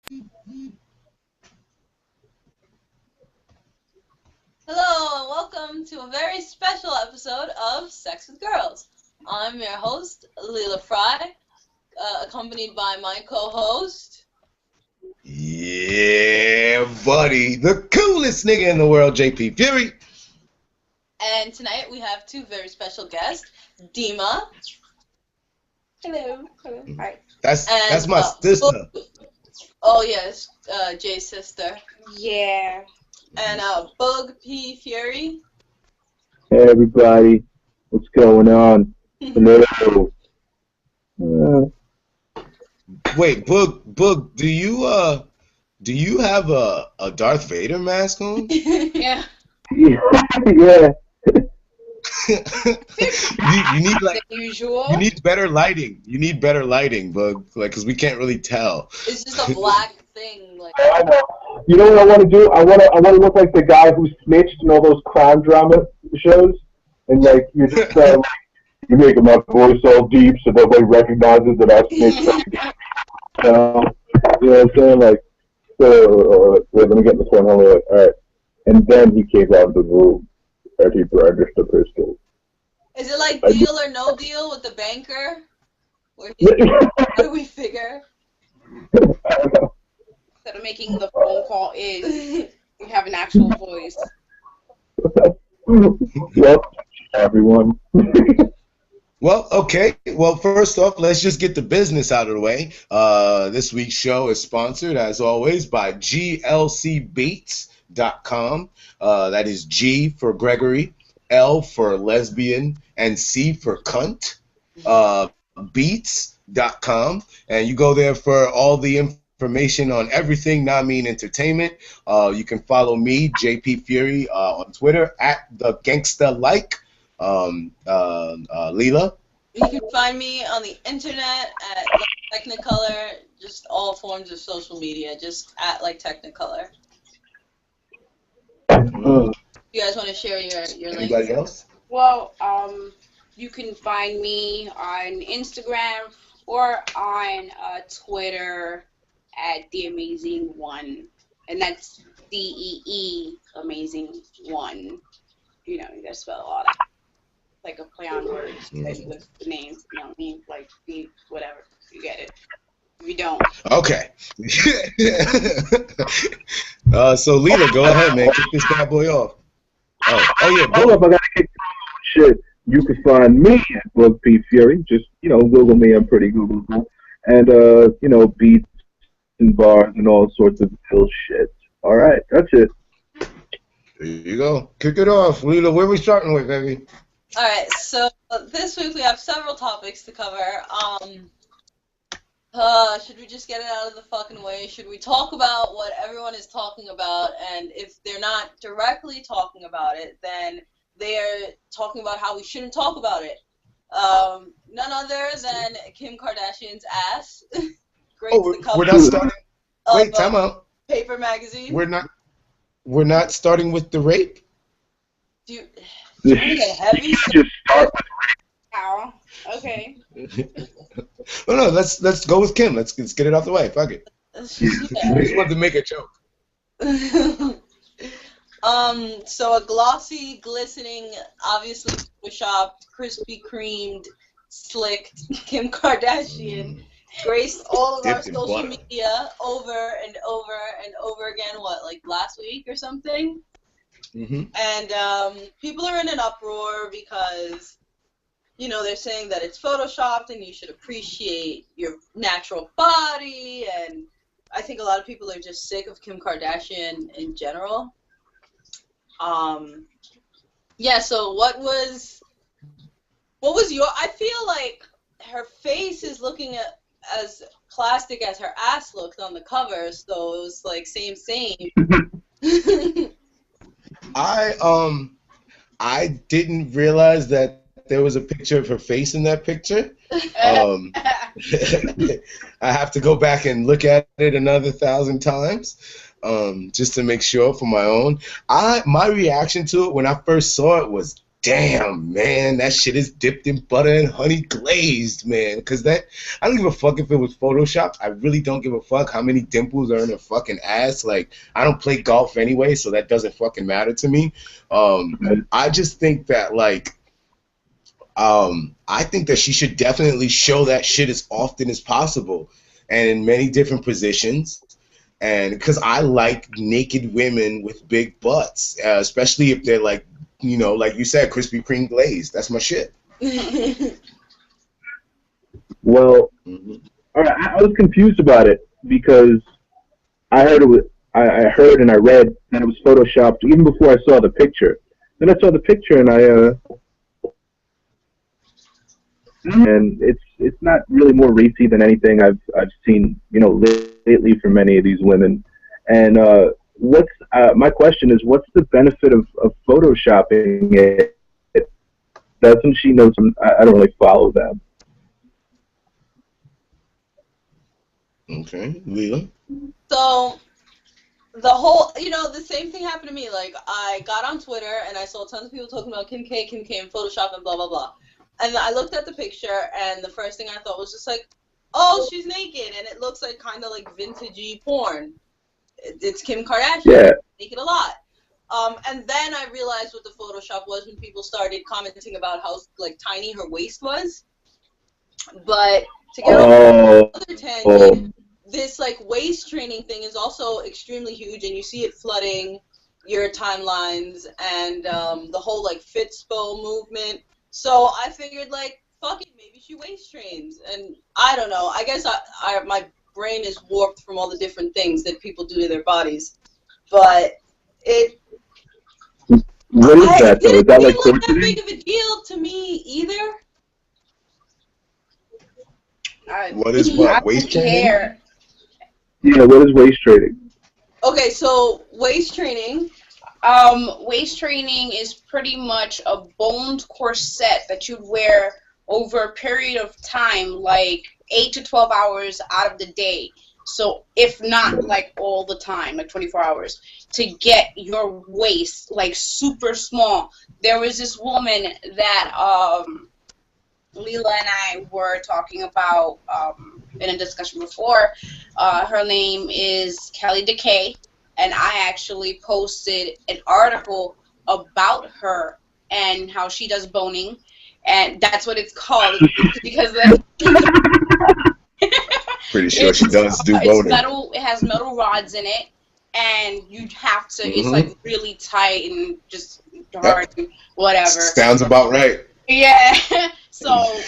Hello, and welcome to a very special episode of Sex with Girls. I'm your host, Leela Fry, accompanied by my co-host. Yeah, buddy. The coolest nigga in the world, JP Fury. And tonight we have two very special guests, Dima. Hello. Hi. That's my sister. Oh yes, Jay's sister. Yeah. And Bug P Fury. Hey everybody, what's going on? Hello. Wait, Boog, do you have a Darth Vader mask on? Yeah. Yeah. you need like The usual. you need better lighting. You need better lighting, Boog, like because we can't really tell. It's just a black thing, like. I know. You know what I want to do? I want to look like the guy who snitched in all those crime drama shows, and like you're just you're making my voice all deep so nobody recognizes that I snitched. You know what I'm saying? Like, wait, let me get this one. Hold on. All right. And then he came out of the room and he brandished a pistol. Is it like Deal or No Deal with the banker? What do we figure? I don't know. Instead of making the phone call in, we have an actual voice. Yep, everyone. Well, okay. Well, first off, let's just get the business out of the way. This week's show is sponsored, as always, by glcbaits.com. That is G for Gregory, L for lesbian, and C for cunt. Beats.com. And you go there for all the information on everything Nameen Entertainment. You can follow me, JP Fury, on Twitter, at the Gangsta Like. Leela? You can find me on the internet at Technicolor, just all forms of social media, just at Technicolor. You guys want to share your links? Anybody else? Well, you can find me on Instagram or on Twitter at The Amazing One, and that's DEE Amazing One. You know, you gotta spell all that. Like a play on words with the names, you know what I mean? Like, the whatever. You get it. If you don't. Okay. So Leela, go ahead, man. Kick this bad boy off. Oh yeah. Hold up, I gotta kick shit. You can find me at Bug P Fury. Just, Google me. I'm pretty Googleable. And, beats and bars and all sorts of ill shit. All right, that's it. There you go. Kick it off. Leela, where we starting with, baby? Alright, so this week we have several topics to cover. Should we just get it out of the fucking way? Should we talk about what everyone is talking about? And if they're not directly talking about it, then they're talking about how we shouldn't talk about it. None other than Kim Kardashian's ass. Graced the cover we're not starting. Wait, time out. Paper magazine. We're not starting with the rape. Dude, heavy. Just start Ow. Okay. No, let's go with Kim. Let's get it out the way. Fuck it. I just wanted to make a joke. So a glossy, glistening, obviously photoshopped, crispy creamed, slicked Kim Kardashian graced all of our Dipped in social butter. media over and over and over again. What, like last week or something? Mm-hmm. And people are in an uproar because, they're saying that it's photoshopped and you should appreciate your natural body. And I think a lot of people are just sick of Kim Kardashian in general. Yeah, so what was your, I feel like her face is looking as plastic as her ass looked on the cover, so it was like same. I didn't realize that there was a picture of her face in that picture. I have to go back and look at it another 1,000 times, just to make sure for my own. My reaction to it when I first saw it was, damn, man, that shit is dipped in butter and honey glazed, man. Because I don't give a fuck if it was photoshopped. I really don't give a fuck how many dimples are in her fucking ass. Like, I don't play golf anyway, so that doesn't fucking matter to me. I just think that, like, I think that she should definitely show that shit as often as possible and in many different positions. And because I like naked women with big butts, especially if they're like, you know, like you said, Krispy Kreme glazed. That's my shit. Well, all right, I was confused about it because I heard it was, I heard and I read that it was photoshopped even before I saw the picture. Then I saw the picture and it's not really more racy than anything I've seen, you know, lately from many of these women. And what's my question is, what's the benefit of photoshopping it? Doesn't she know some? I don't really follow them. Okay, Leela. So the whole, you know, the same thing happened to me. Like, I got on Twitter and I saw tons of people talking about Kim K and Photoshop and blah blah blah. And I looked at the picture, and the first thing I thought was just like, oh, she's naked, and it looks like kind of like vintagey porn. It's Kim Kardashian. Yeah. Naked a lot. And then I realized what the Photoshop was when people started commenting about how like tiny her waist was. But to get on another tangent, this like waist training thing is also extremely huge, and you see it flooding your timelines and the whole like Fitspo movement. So I figured, like, fuck it, maybe she waist trains. And I don't know. I guess my brain is warped from all the different things that people do to their bodies. But it... What is that, though? Is that like not that big of a deal to me either. What is what? Waist training? Yeah, what is waist training? Okay, so waist training... Waist training is pretty much a boned corset that you'd wear over a period of time, like 8 to 12 hours out of the day. So if not like all the time, like 24 hours, to get your waist like super small. There was this woman that Leela and I were talking about in a discussion before. Her name is Kelly Decay. And I actually posted an article about her and how she does boning, and that's what it's called because pretty sure she does do boning. It has metal rods in it, and you have to. It's like really tight and just hard, and whatever. Sounds about right. Yeah. So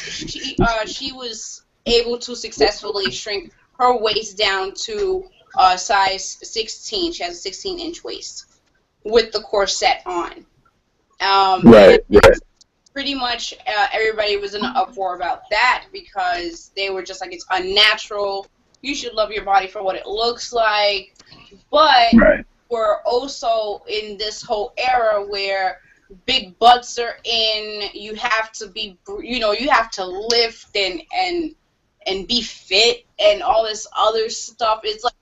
she was able to successfully shrink her waist down to size 16. She has a 16-inch waist with the corset on. Right. Pretty much everybody was in an uproar about that because they were just like, it's unnatural. You should love your body for what it looks like. But we're also in this whole era where big butts are in. You have to be, you know, you have to lift and be fit and all this other stuff. It's like,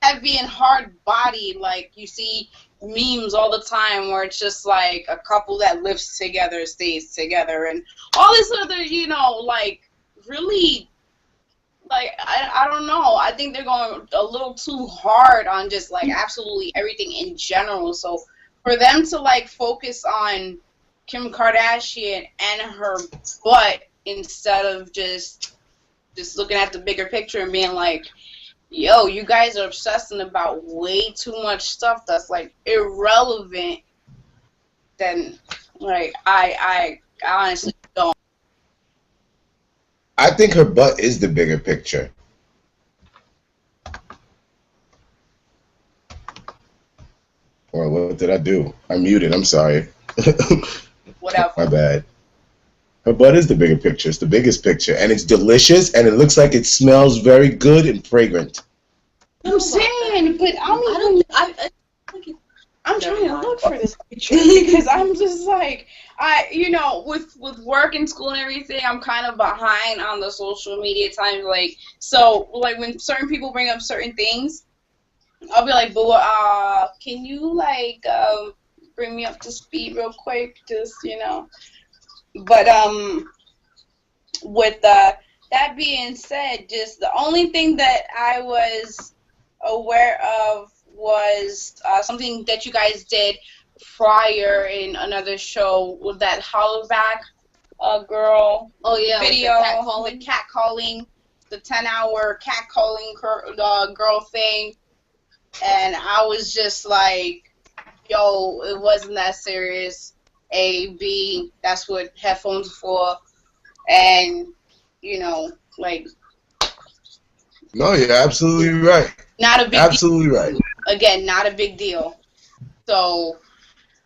heavy and hard body, like you see memes all the time where it's just like a couple that lives together stays together and all this other, you know, like really, like I don't know. I think they're going a little too hard on just like absolutely everything in general. So for them to like focus on Kim Kardashian and her butt instead of just looking at the bigger picture and being like, yo, you guys are obsessing about way too much stuff that's like irrelevant, then like I honestly don't. I think her butt is the bigger picture. Or what did I do? I muted, I'm sorry. Whatever. My bad. Her butt is the bigger picture. It's the biggest picture. And it's delicious, and it looks like it smells very good and fragrant. I'm saying, but I'm trying to look for this picture because I'm just like, you know, with work and school and everything, I'm kind of behind on the social media times. Like, so, like, when certain people bring up certain things, I'll be like, but can you, like, bring me up to speed real quick, just, you know. But with that being said, just the only thing that I was aware of was something that you guys did prior in another show with that hollaback girl video, like the catcalling, the 10-hour catcalling girl thing, and I was just like, yo, it wasn't that serious. A, B, that's what headphones are for, and, you know, like... No, you're absolutely right. Not a big absolutely deal. Right. Again, not a big deal. So,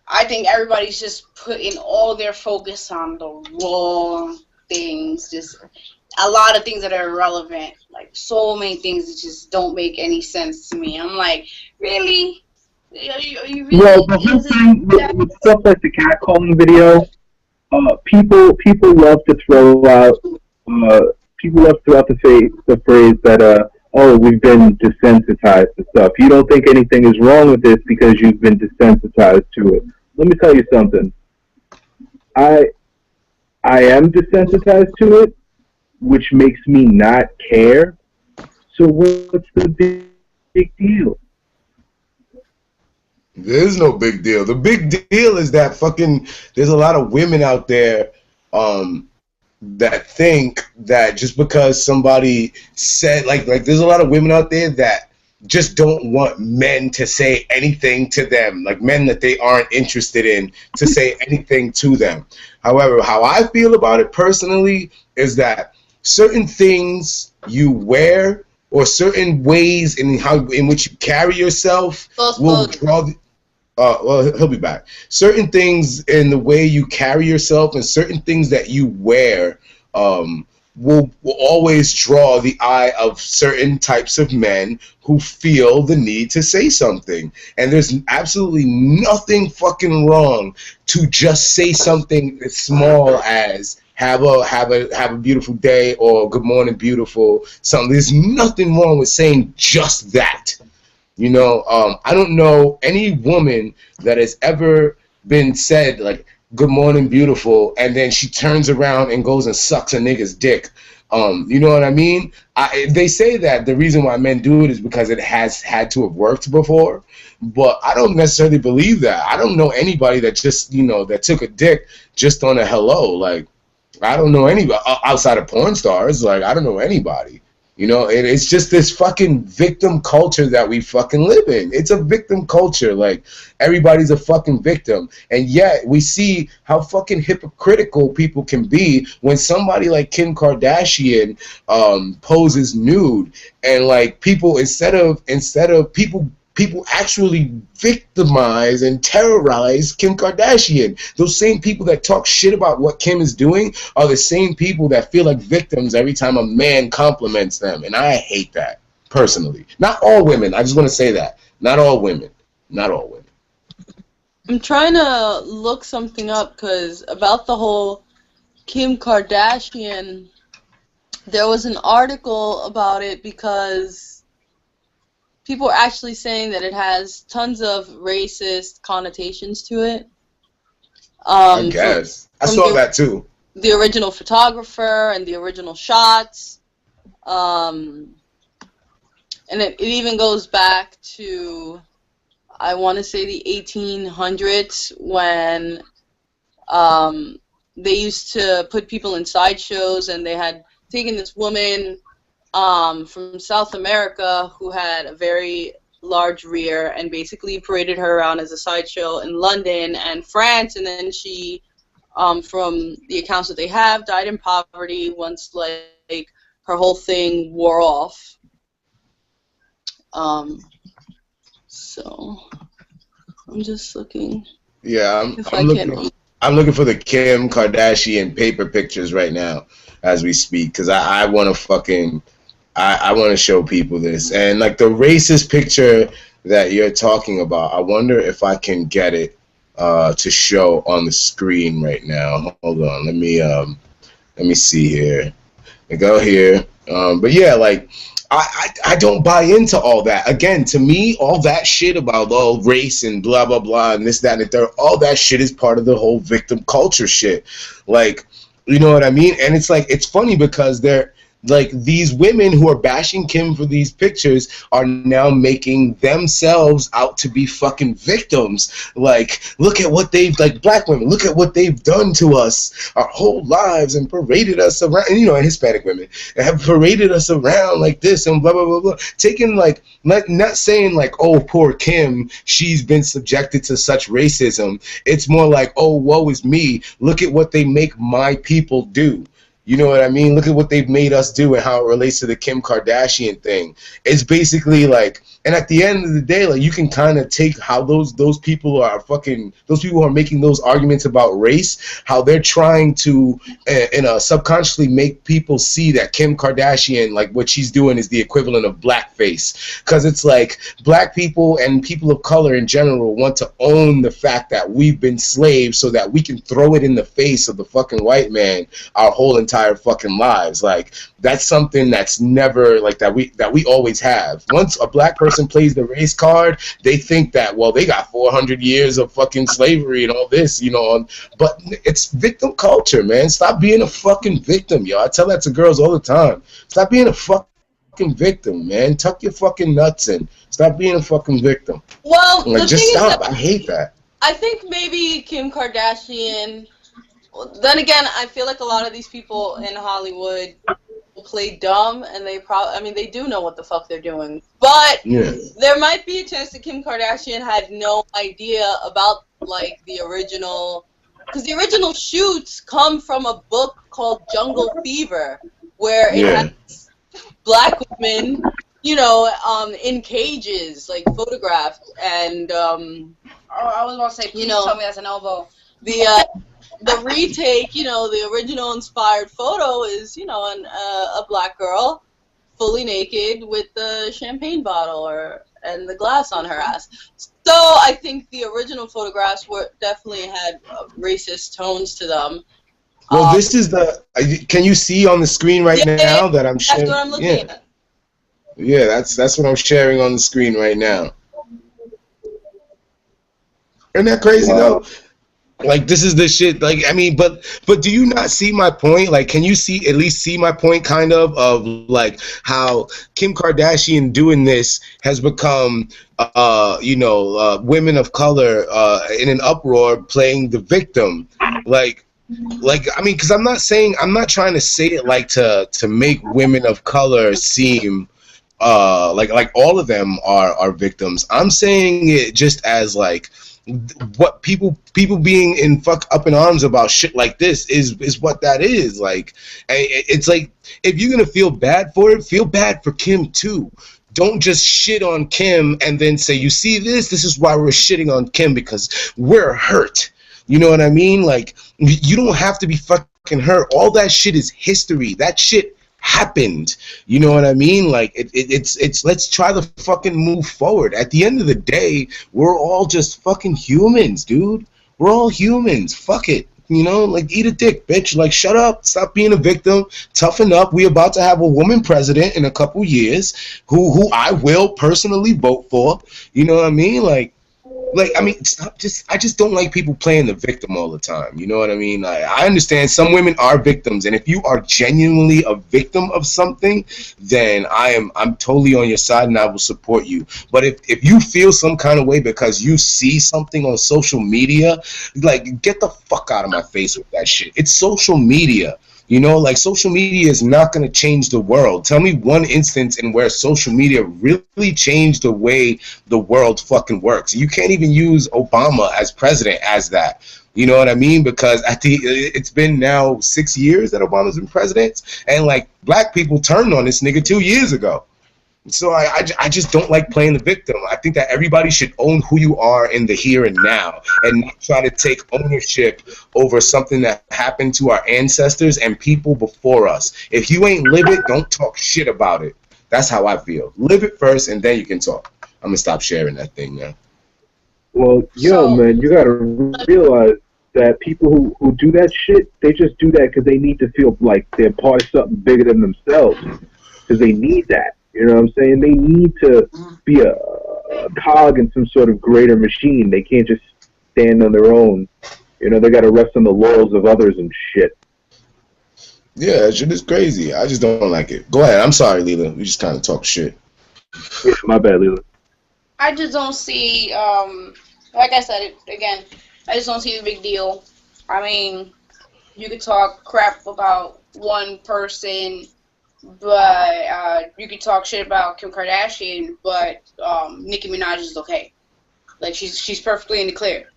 I think everybody's just putting all their focus on the wrong things, just a lot of things that are irrelevant, like so many things that just don't make any sense to me. I'm like, really? Are you really well, the whole thing with stuff like the catcalling video, people love to throw out the phrase that oh, we've been desensitized to stuff. You don't think anything is wrong with this because you've been desensitized to it. Let me tell you something. I am desensitized to it, which makes me not care. So what's the big deal? There's no big deal. The big deal is that there's a lot of women out there that think that just because somebody said, like there's a lot of women out there that just don't want men to say anything to them, like men that they aren't interested in to say anything to them. However, how I feel about it personally is that certain things you wear or certain ways in which you carry yourself will draw the... well, he'll be back. Certain things in the way you carry yourself and certain things that you wear will always draw the eye of certain types of men who feel the need to say something. And there's absolutely nothing fucking wrong to just say something as small as have a beautiful day or good morning, beautiful, something. There's nothing wrong with saying just that. You know, I don't know any woman that has ever been said, like, good morning, beautiful, and then she turns around and goes and sucks a nigga's dick. You know what I mean? They say that the reason why men do it is because it has had to have worked before, but I don't necessarily believe that. I don't know anybody that just, you know, that took a dick just on a hello. Like, I don't know anybody outside of porn stars. Like, I don't know anybody. You know, it's just this fucking victim culture that we fucking live in. It's a victim culture. Like, everybody's a fucking victim. And yet, we see how fucking hypocritical people can be when somebody like Kim Kardashian poses nude. And, like, people, instead of people actually victimize and terrorize Kim Kardashian. Those same people that talk shit about what Kim is doing are the same people that feel like victims every time a man compliments them. And I hate that, personally. Not all women. I just want to say that. Not all women. Not all women. I'm trying to look something up because about the whole Kim Kardashian, there was an article about it because people are actually saying that it has tons of racist connotations to it. I guess. I saw that too. The original photographer and the original shots. And it even goes back to, I want to say, the 1800s when they used to put people in sideshows, and they had taken this woman from South America who had a very large rear and basically paraded her around as a sideshow in London and France, and then she, from the accounts that they have, died in poverty once like her whole thing wore off. So I'm just looking. Yeah, I'm looking for the Kim Kardashian paper pictures right now as we speak, because I want to fucking I want to show people this. And like the racist picture that you're talking about, I wonder if I can get it to show on the screen right now. Hold on, let me see here. I go here. But yeah, like I don't buy into all that. Again, to me, all that shit about race and blah blah blah and this, that, and the third, all that shit is part of the whole victim culture shit. Like, you know what I mean? And it's like, it's funny because they're like, these women who are bashing Kim for these pictures are now making themselves out to be fucking victims. Like, look at what they've, like, black women, look at what they've done to us our whole lives and paraded us around, you know, and Hispanic women have paraded us around like this and blah, blah, blah, blah. Taking, like, not saying, like, oh, poor Kim, she's been subjected to such racism. It's more like, oh, woe is me. Look at what they make my people do. You know what I mean? Look at what they've made us do and how it relates to the Kim Kardashian thing. It's basically like, and at the end of the day, like, you can kind of take how those people are fucking, those people who are making those arguments about race, how they're trying to subconsciously make people see that Kim Kardashian, like, what she's doing is the equivalent of blackface. Because it's like, black people and people of color in general want to own the fact that we've been slaves so that we can throw it in the face of the fucking white man our whole entire fucking lives. Like, that's something that's never, like, that we always have. Once a black person plays the race card, they think that, well, they got 400 years of fucking slavery and all this, you know, but it's victim culture, man. Stop being a fucking victim, yo. I tell that to girls all the time. Stop being a fucking victim, man. Tuck your fucking nuts in. Stop being a fucking victim. Well, like, just stop. I hate that. I think maybe Kim Kardashian. Then again, I feel like a lot of these people in Hollywood play dumb, and they they do know what the fuck they're doing. But there might be a chance that Kim Kardashian had no idea about, like, the original, because the original shoots come from a book called Jungle Fever, where it has black women, you know, in cages, like, photographed, and I was about to say, please tell me that's an elbow. The retake, you know, the original inspired photo is, you know, a black girl fully naked with the champagne bottle and the glass on her ass. So I think the original photographs definitely had racist tones to them. Well, this is can you see on the screen right now that I'm sharing? That's what I'm looking at. Yeah, that's what I'm sharing on the screen right now. Isn't that crazy though? Like, this is the shit, like, I mean, but do you not see my point? Like, can you at least see my point, kind of like, how Kim Kardashian doing this has become, you know, women of color in an uproar playing the victim. Like, I mean, because I'm not trying to say it like to make women of color seem like all of them are victims. I'm saying it just as, like, what people being up in arms about shit like this is what that is. Like, it's like, if you're gonna feel bad for it, feel bad for Kim too. Don't just shit on Kim and then say, you see this is why we're shitting on Kim, because we're hurt. You know what I mean? Like, you don't have to be fucking hurt. All that shit is history. That shit happened. You know what I mean? Like, it's let's try to fucking move forward. At the end of the day, we're all just fucking humans, dude. We're all humans. Fuck it. You know, like, eat a dick, bitch. Like, shut up. Stop being a victim. Toughen up. We about to have a woman president in a couple years who I will personally vote for. You know what I mean? Like, I mean, I just don't like people playing the victim all the time. You know what I mean? I understand some women are victims, and if you are genuinely a victim of something, then I'm totally on your side and I will support you. But if you feel some kind of way because you see something on social media, like, get the fuck out of my face with that shit. It's social media. You know, like, social media is not going to change the world. Tell me one instance in where social media really changed the way the world fucking works. You can't even use Obama as president as that. You know what I mean? Because it's been now 6 years that Obama's been president, and, like, black people turned on this nigga 2 years ago. So I just don't like playing the victim. I think that everybody should own who you are in the here and now, and not try to take ownership over something that happened to our ancestors and people before us. If you ain't live it, don't talk shit about it. That's how I feel. Live it first, and then you can talk. I'm gonna stop sharing that thing now. Well, man, you gotta realize that people who do that shit, they just do that because they need to feel like they're part of something bigger than themselves. Because they need that. You know what I'm saying? They need to be a cog in some sort of greater machine. They can't just stand on their own. You know, they got to rest on the laurels of others and shit. Yeah, that shit is crazy. I just don't like it. Go ahead. I'm sorry, Leela. We just kind of talk shit. Yeah, my bad, Leela. I just don't see, like I said again, I just don't see the big deal. I mean, you could talk crap about one person, but you could talk shit about Kim Kardashian, but Nicki Minaj is okay. Like, she's perfectly in the clear.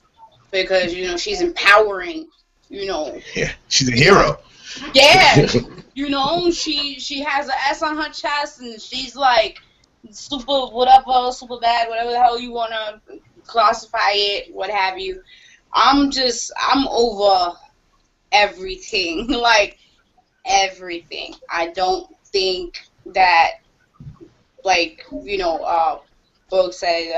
Because, you know, she's empowering, you know. Yeah, she's a hero. Yeah, you know, she has an S on her chest, and she's like super whatever, super bad, whatever the hell you want to classify it, what have you. I'm over everything, like everything. I don't think that, like, you know, folks say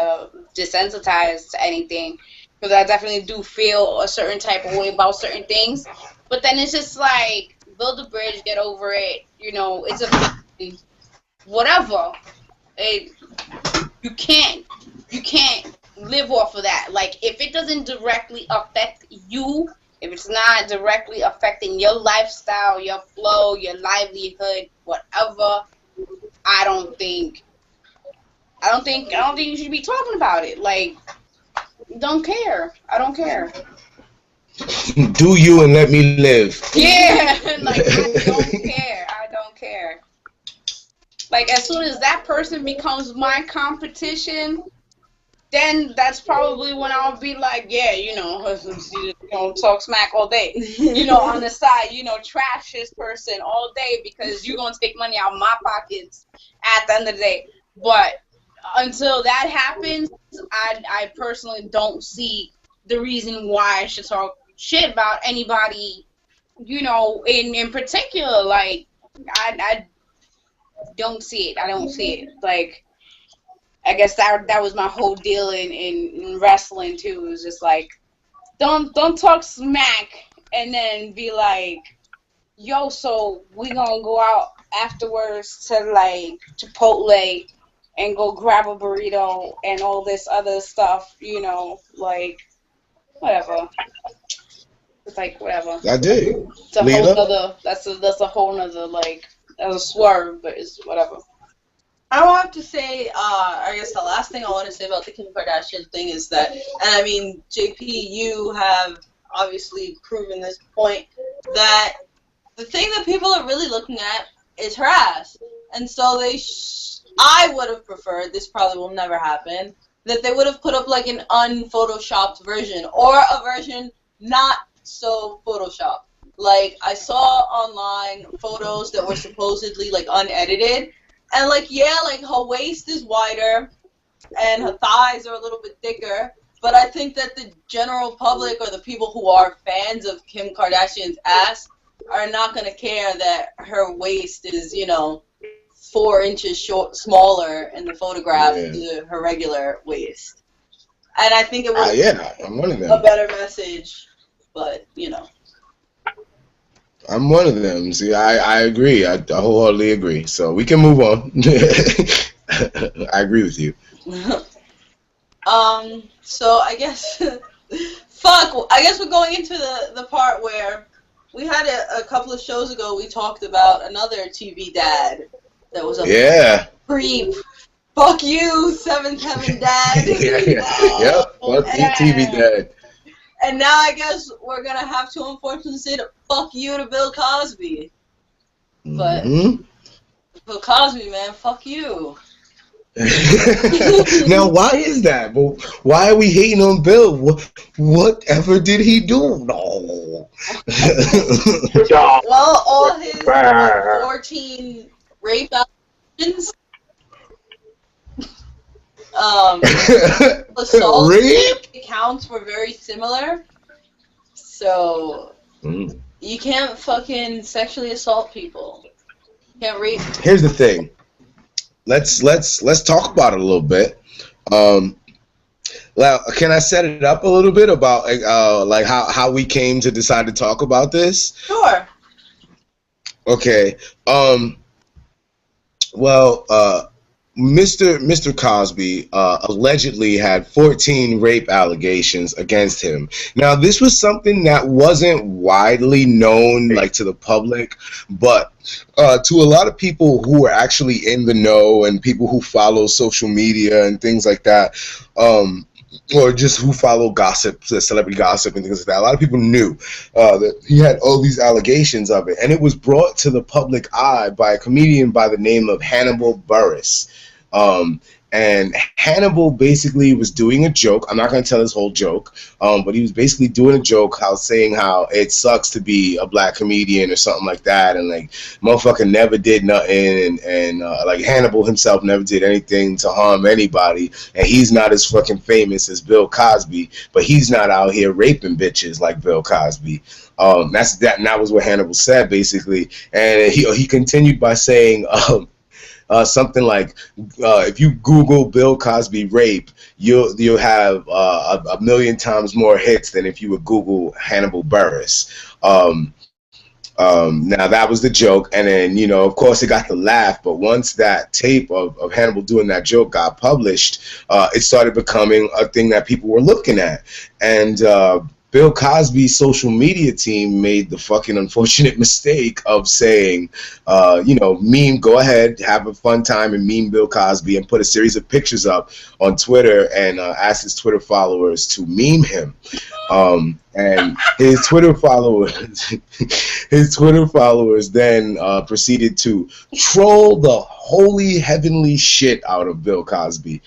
desensitized to anything, because I definitely do feel a certain type of way about certain things. But then it's just like, build a bridge, get over it. You know, it's a whatever. You can't live off of that. Like, if it doesn't directly affect you, if it's not directly affecting your lifestyle, your flow, your livelihood, whatever, I don't think you should be talking about it. Like, don't care. I don't care. Do you and let me live. Yeah, like, I don't care. Like, as soon as that person becomes my competition, then that's probably when I'll be like, yeah, you know, talk smack all day. You know, on the side, you know, trash this person all day because you're going to take money out of my pockets at the end of the day. But until that happens, I personally don't see the reason why I should talk shit about anybody, you know, in particular. Like, I don't see it. I don't see it. Like, I guess that was my whole deal in wrestling too. It was just like, don't talk smack and then be like, yo, so we gonna go out afterwards to like Chipotle and go grab a burrito and all this other stuff, you know, like, whatever. It's like, whatever. I did. It's a whole other, that's a whole other, like, that's a swerve, but it's whatever. I will have to say, I guess the last thing I want to say about the Kim Kardashian thing is that, and I mean, JP, you have obviously proven this point, that the thing that people are really looking at is her ass. And so I would have preferred, this probably will never happen, that they would have put up like an unphotoshopped version, or a version not so photoshopped. Like, I saw online photos that were supposedly like unedited, and like, yeah, like her waist is wider and her thighs are a little bit thicker, but I think that the general public or the people who are fans of Kim Kardashian's ass are not going to care that her waist is, you know, 4 inches smaller in the photograph than her regular waist. And I think it was I'm one of them. a better message, but, you know. I'm one of them. See, I agree. I wholeheartedly agree. So we can move on. I agree with you. So I guess, I guess we're going into the part where we had a couple of shows ago, we talked about another TV dad that was a creep. Fuck you, 7-7 dad. Yep. Fuck you, TV dad. And now I guess we're going to have to unfortunately say fuck you to Bill Cosby. But Bill Cosby, man, fuck you. Now, why is that? Well, why are we hating on Bill? Whatever did he do? No. Well, all his 14 rape allegations. Assault accounts were very similar, so you can't fucking sexually assault people. You can't rape. Here's the thing. Let's talk about it a little bit. Can I set it up a little bit about like how we came to decide to talk about this? Sure. Okay. Well, Mr. Cosby allegedly had 14 rape allegations against him. Now, this was something that wasn't widely known, like, to the public, but to a lot of people who were actually in the know and people who follow social media and things like that, or just who follow gossip, celebrity gossip and things like that. A lot of people knew that he had all these allegations of it, and it was brought to the public eye by a comedian by the name of Hannibal Buress. And Hannibal basically was doing a joke. I'm not going to tell his whole joke, but he was basically doing a joke, saying how it sucks to be a black comedian or something like that, and like motherfucker never did nothing, and like Hannibal himself never did anything to harm anybody, and he's not as fucking famous as Bill Cosby, but he's not out here raping bitches like Bill Cosby. And that was what Hannibal said basically, and he continued by saying. Something like, if you Google Bill Cosby rape, you'll have a million times more hits than if you would Google Hannibal Buress. Now that was the joke, and then of course it got the laugh. But once that tape of Hannibal doing that joke got published, it started becoming a thing that people were looking at, and Bill Cosby's social media team made the fucking unfortunate mistake of saying, meme, go ahead, have a fun time and meme Bill Cosby, and put a series of pictures up on Twitter and ask his Twitter followers to meme him. And his Twitter followers then proceeded to troll the holy heavenly shit out of Bill Cosby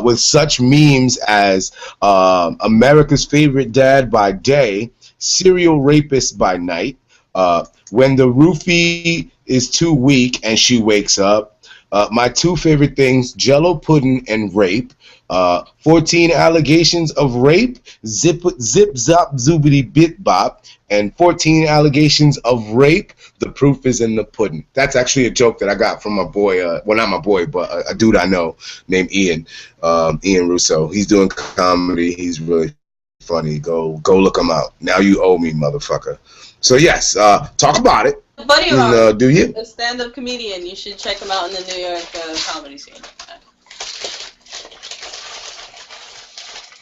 with such memes as America's favorite dad by day, serial rapist by night, when the roofie is too weak and she wakes up, my two favorite things, Jello pudding and rape, 14 allegations of rape, zip zop zoobity bit bop, and 14 allegations of rape, the proof is in the pudding. That's actually a joke that I got from my boy, well, not my boy, but a dude I know named Ian Russo. He's doing comedy. He's really funny. Go look him out. Now you owe me, motherfucker. So yes, talk about it. Buddy Ron, do you? A stand-up comedian. You should check him out in the New York comedy scene.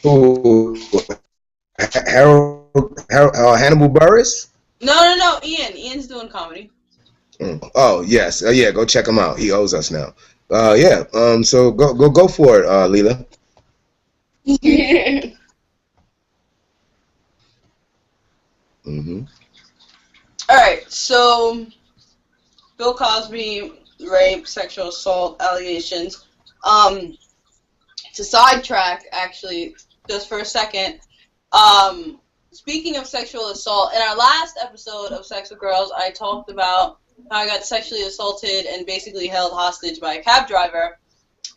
Ooh, Hannibal Buress? No. Ian's doing comedy. Oh yes, yeah. Go check him out. He owes us now. Yeah. So go for it, Leela. All right. So, Bill Cosby, rape, sexual assault allegations. To sidetrack, actually, just for a second. Speaking of sexual assault, in our last episode of Sex with Girls, I talked about how I got sexually assaulted and basically held hostage by a cab driver.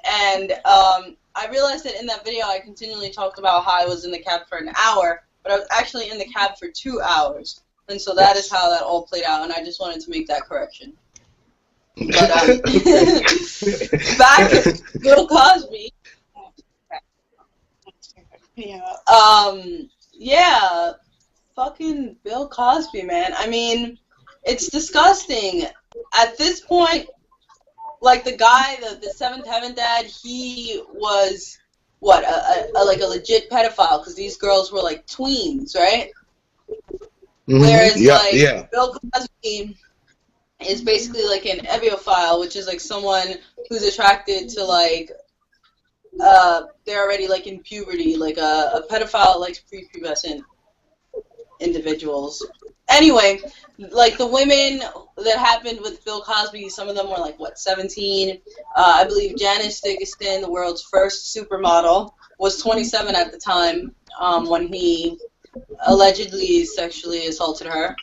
And I realized that in that video I continually talked about how I was in the cab for an hour, but I was actually in the cab for 2 hours. And so that is how that all played out, and I just wanted to make that correction. But back to Bill Cosby. Yeah, fucking Bill Cosby, man. I mean, it's disgusting. At this point, like the guy, the Seventh Heaven dad, he was what, like a legit pedophile, because these girls were like tweens, right? Whereas Bill Cosby is basically like an ebiophile, which is like someone who's attracted to like they're already like in puberty, like a pedophile likes prepubescent individuals. Anyway, like the women that happened with Bill Cosby, some of them were like 17. I believe Janice Dickinson, the world's first supermodel, was 27 at the time when he allegedly sexually assaulted her.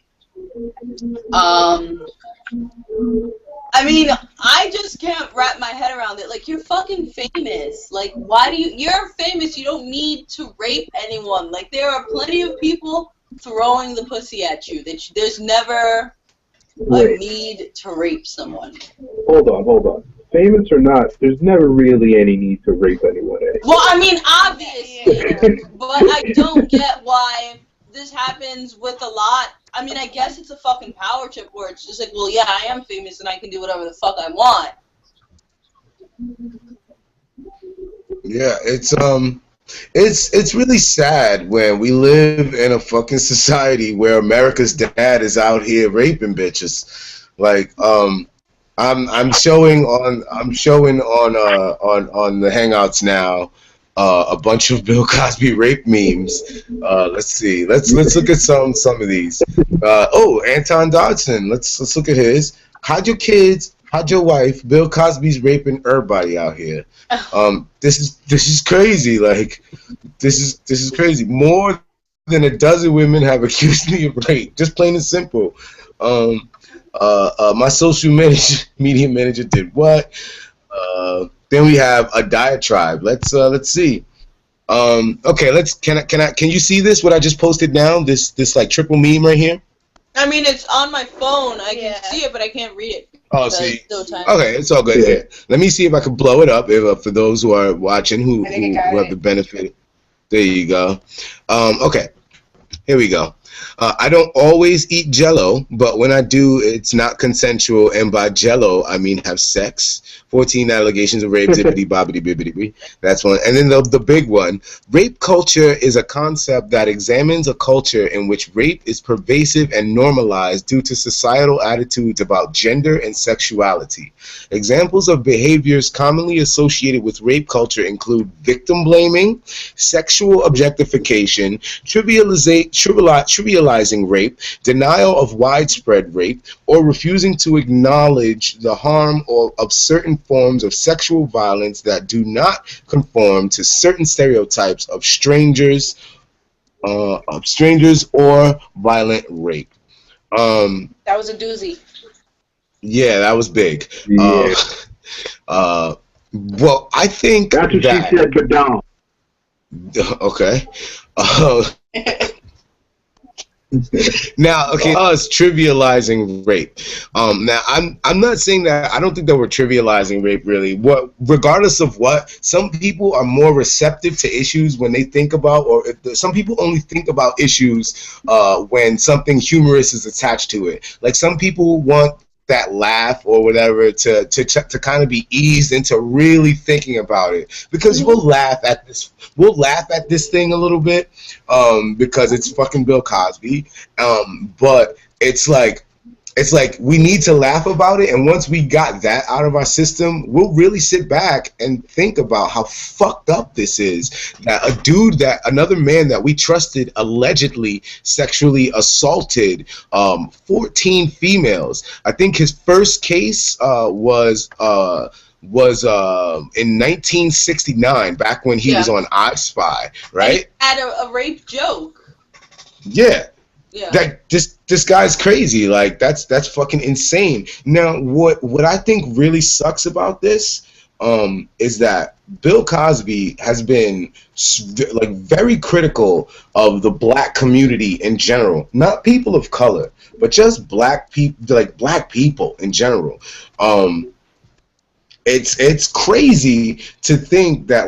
I mean, I just can't wrap my head around it. Like, you're fucking famous. Like, you're famous, you don't need to rape anyone. Like, there are plenty of people throwing the pussy at you. There's never a need to rape someone. Hold on. Famous or not, there's never really any need to rape anyone. Well, I mean, obviously, but I don't get why this happens with a lot. I mean, I guess it's a fucking power trip where it's just like, well, yeah, I am famous and I can do whatever the fuck I want. Yeah, it's really sad when we live in a fucking society where America's dad is out here raping bitches. Like, I'm showing on the Hangouts now a bunch of Bill Cosby rape memes. Let's see. Let's look at some of these. Anton Dodson. Let's look at his. Hide your kids. Hide your wife. Bill Cosby's raping everybody out here. This is crazy. Like, this is crazy. More than a dozen women have accused me of rape. Just plain and simple. My social media manager did what? Then we have a diatribe. Let's see. Okay, can you see this? What I just posted down? This like triple meme right here. I mean, it's on my phone. I can see it, but I can't read it. Oh, see. Okay, it's all good. Yeah. Let me see if I can blow it up. For those who are watching, who have the benefit. There you go. Okay, here we go. I don't always eat Jell-O, but when I do, it's not consensual. And by Jell-O, I mean have sex. 14 allegations of rape, zippity bobbity bibbity. That's one. And then the big one. Rape culture is a concept that examines a culture in which rape is pervasive and normalized due to societal attitudes about gender and sexuality. Examples of behaviors commonly associated with rape culture include victim blaming, sexual objectification, trivializing rape, denial of widespread rape, or refusing to acknowledge the harm of certain forms of sexual violence that do not conform to certain stereotypes of strangers or violent rape. That was a doozy. Yeah, that was big. Yeah. Well, I think that's what she said, but down. Okay. Now, okay, us trivializing rape. Now, I'm not saying that. I don't think that we're trivializing rape, really. Regardless of what, some people are more receptive to issues when they think about, some people only think about issues when something humorous is attached to it. Like, some people want that laugh or whatever to kind of be eased into really thinking about it, because we'll laugh at this thing a little bit because it's fucking Bill Cosby, but it's like we need to laugh about it, and once we got that out of our system, we'll really sit back and think about how fucked up this is, that another man that we trusted allegedly sexually assaulted 14 females. I think his first case was in 1969, back when he was on I Spy, right? And had a rape joke. Yeah. Like this guy's crazy. Like that's fucking insane. Now, what I think really sucks about this is that Bill Cosby has been like very critical of the black community in general, not people of color, but just black people, like black people in general. It's crazy to think that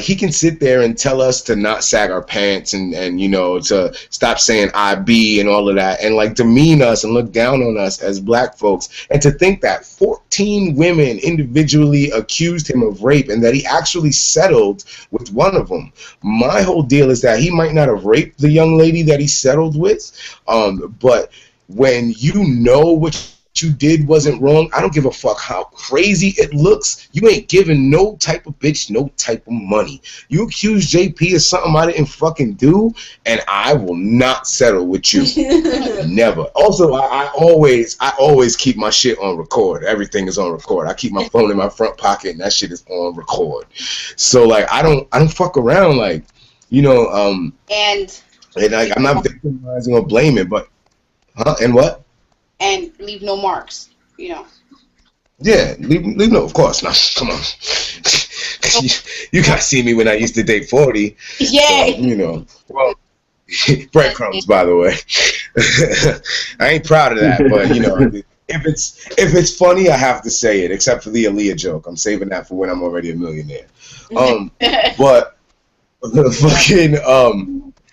he can sit there and tell us to not sag our pants and to stop saying I be and all of that, and like demean us and look down on us as black folks, and to think that 14 women individually accused him of rape and that he actually settled with one of them. My whole deal is that he might not have raped the young lady that he settled with, but when you know what you did wasn't wrong, I don't give a fuck how crazy it looks. You ain't giving no type of bitch no type of money. You accuse JP of something I didn't fucking do, and I will not settle with you. Never. Also, I always keep my shit on record. Everything is on record. I keep my phone in my front pocket, and that shit is on record. So like I don't fuck around, like and like I'm not victimizing or blaming, but and what? And leave no marks, Yeah, leave no, of course not. Come on. you guys see me when I used to date 40. Yeah. So, well, breadcrumbs, by the way. I ain't proud of that, but if it's funny, I have to say it. Except for the Aaliyah joke, I'm saving that for when I'm already a millionaire. But fucking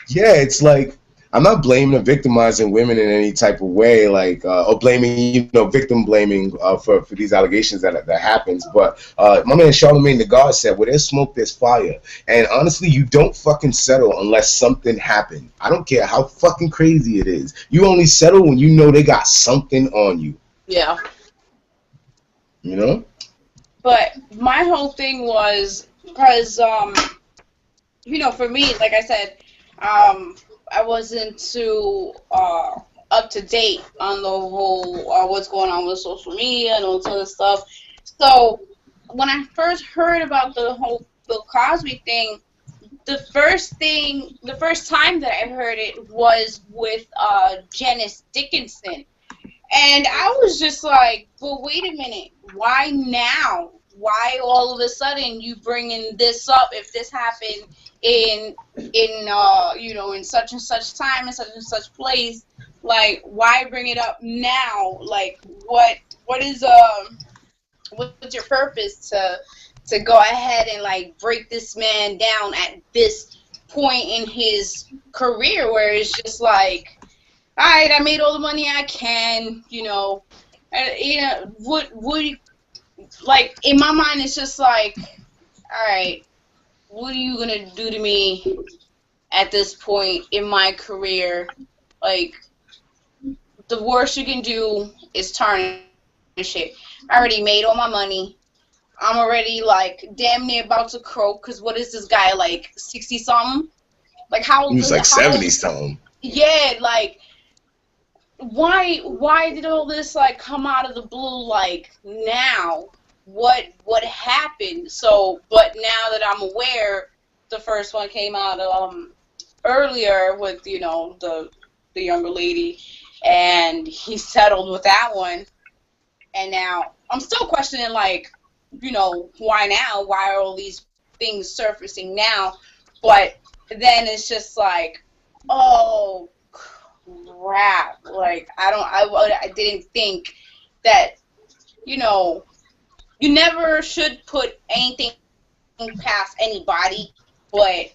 yeah, it's like I'm not blaming or victimizing women in any type of way, like or blaming, victim blaming for these allegations that happens. But my man Charlemagne the God said, "Where there's smoke, there's fire." And honestly, you don't fucking settle unless something happened. I don't care how fucking crazy it is. You only settle when you know they got something on you. Yeah. You know. But my whole thing was because for me, like I said, I wasn't too up to date on the whole what's going on with social media and all this other stuff. So when I first heard about the whole Bill Cosby thing, the first time that I heard it was with Janice Dickinson. And I was just like, well, wait a minute, why now? Why all of a sudden you bringing this up if this happened in such and such time and such place? Like, why bring it up now? Like, what's your purpose to go ahead and like break this man down at this point in his career where it's just like, all right, I made all the money I can, like, in my mind, it's just like, all right, what are you going to do to me at this point in my career? Like, the worst you can do is tarnish it. I already made all my money. I'm already, like, damn near about to croak, because what is this guy, like, 60-something? Like, how old? He was like 70-something. Yeah, like, why did all this, like, come out of the blue, like, now? What happened? So, but now that I'm aware, the first one came out earlier with, the younger lady, and he settled with that one, and now I'm still questioning, like, why now? Why are all these things surfacing now? But then it's just like, oh, crap. Like, I didn't think that, you never should put anything past anybody, but,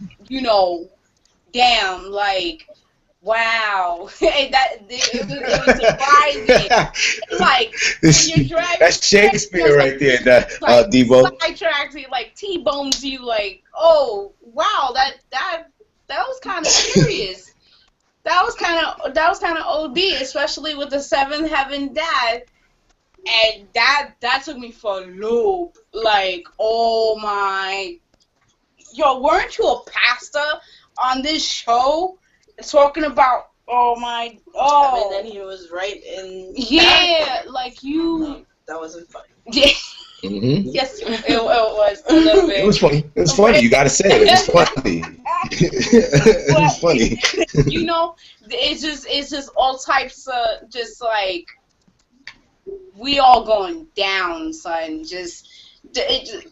damn, like, wow. it was surprising. Like, you're driving. That's Shakespeare right there, like, Debo. Sidetracks, like, T-bones you, like, oh, wow, that was kind of serious. That was kind of OD, especially with the Seventh Heaven Dad. And that took me for a loop. Like, oh my. Yo, weren't you a pastor on this show talking about, oh my, oh. And then he was right in. Yeah, like you. That wasn't funny. Yeah. Mm-hmm. Yes, it was a little bit. It was funny. It was funny. You gotta say it. It was funny. It was funny. It's just all types of just like. We all going down, son.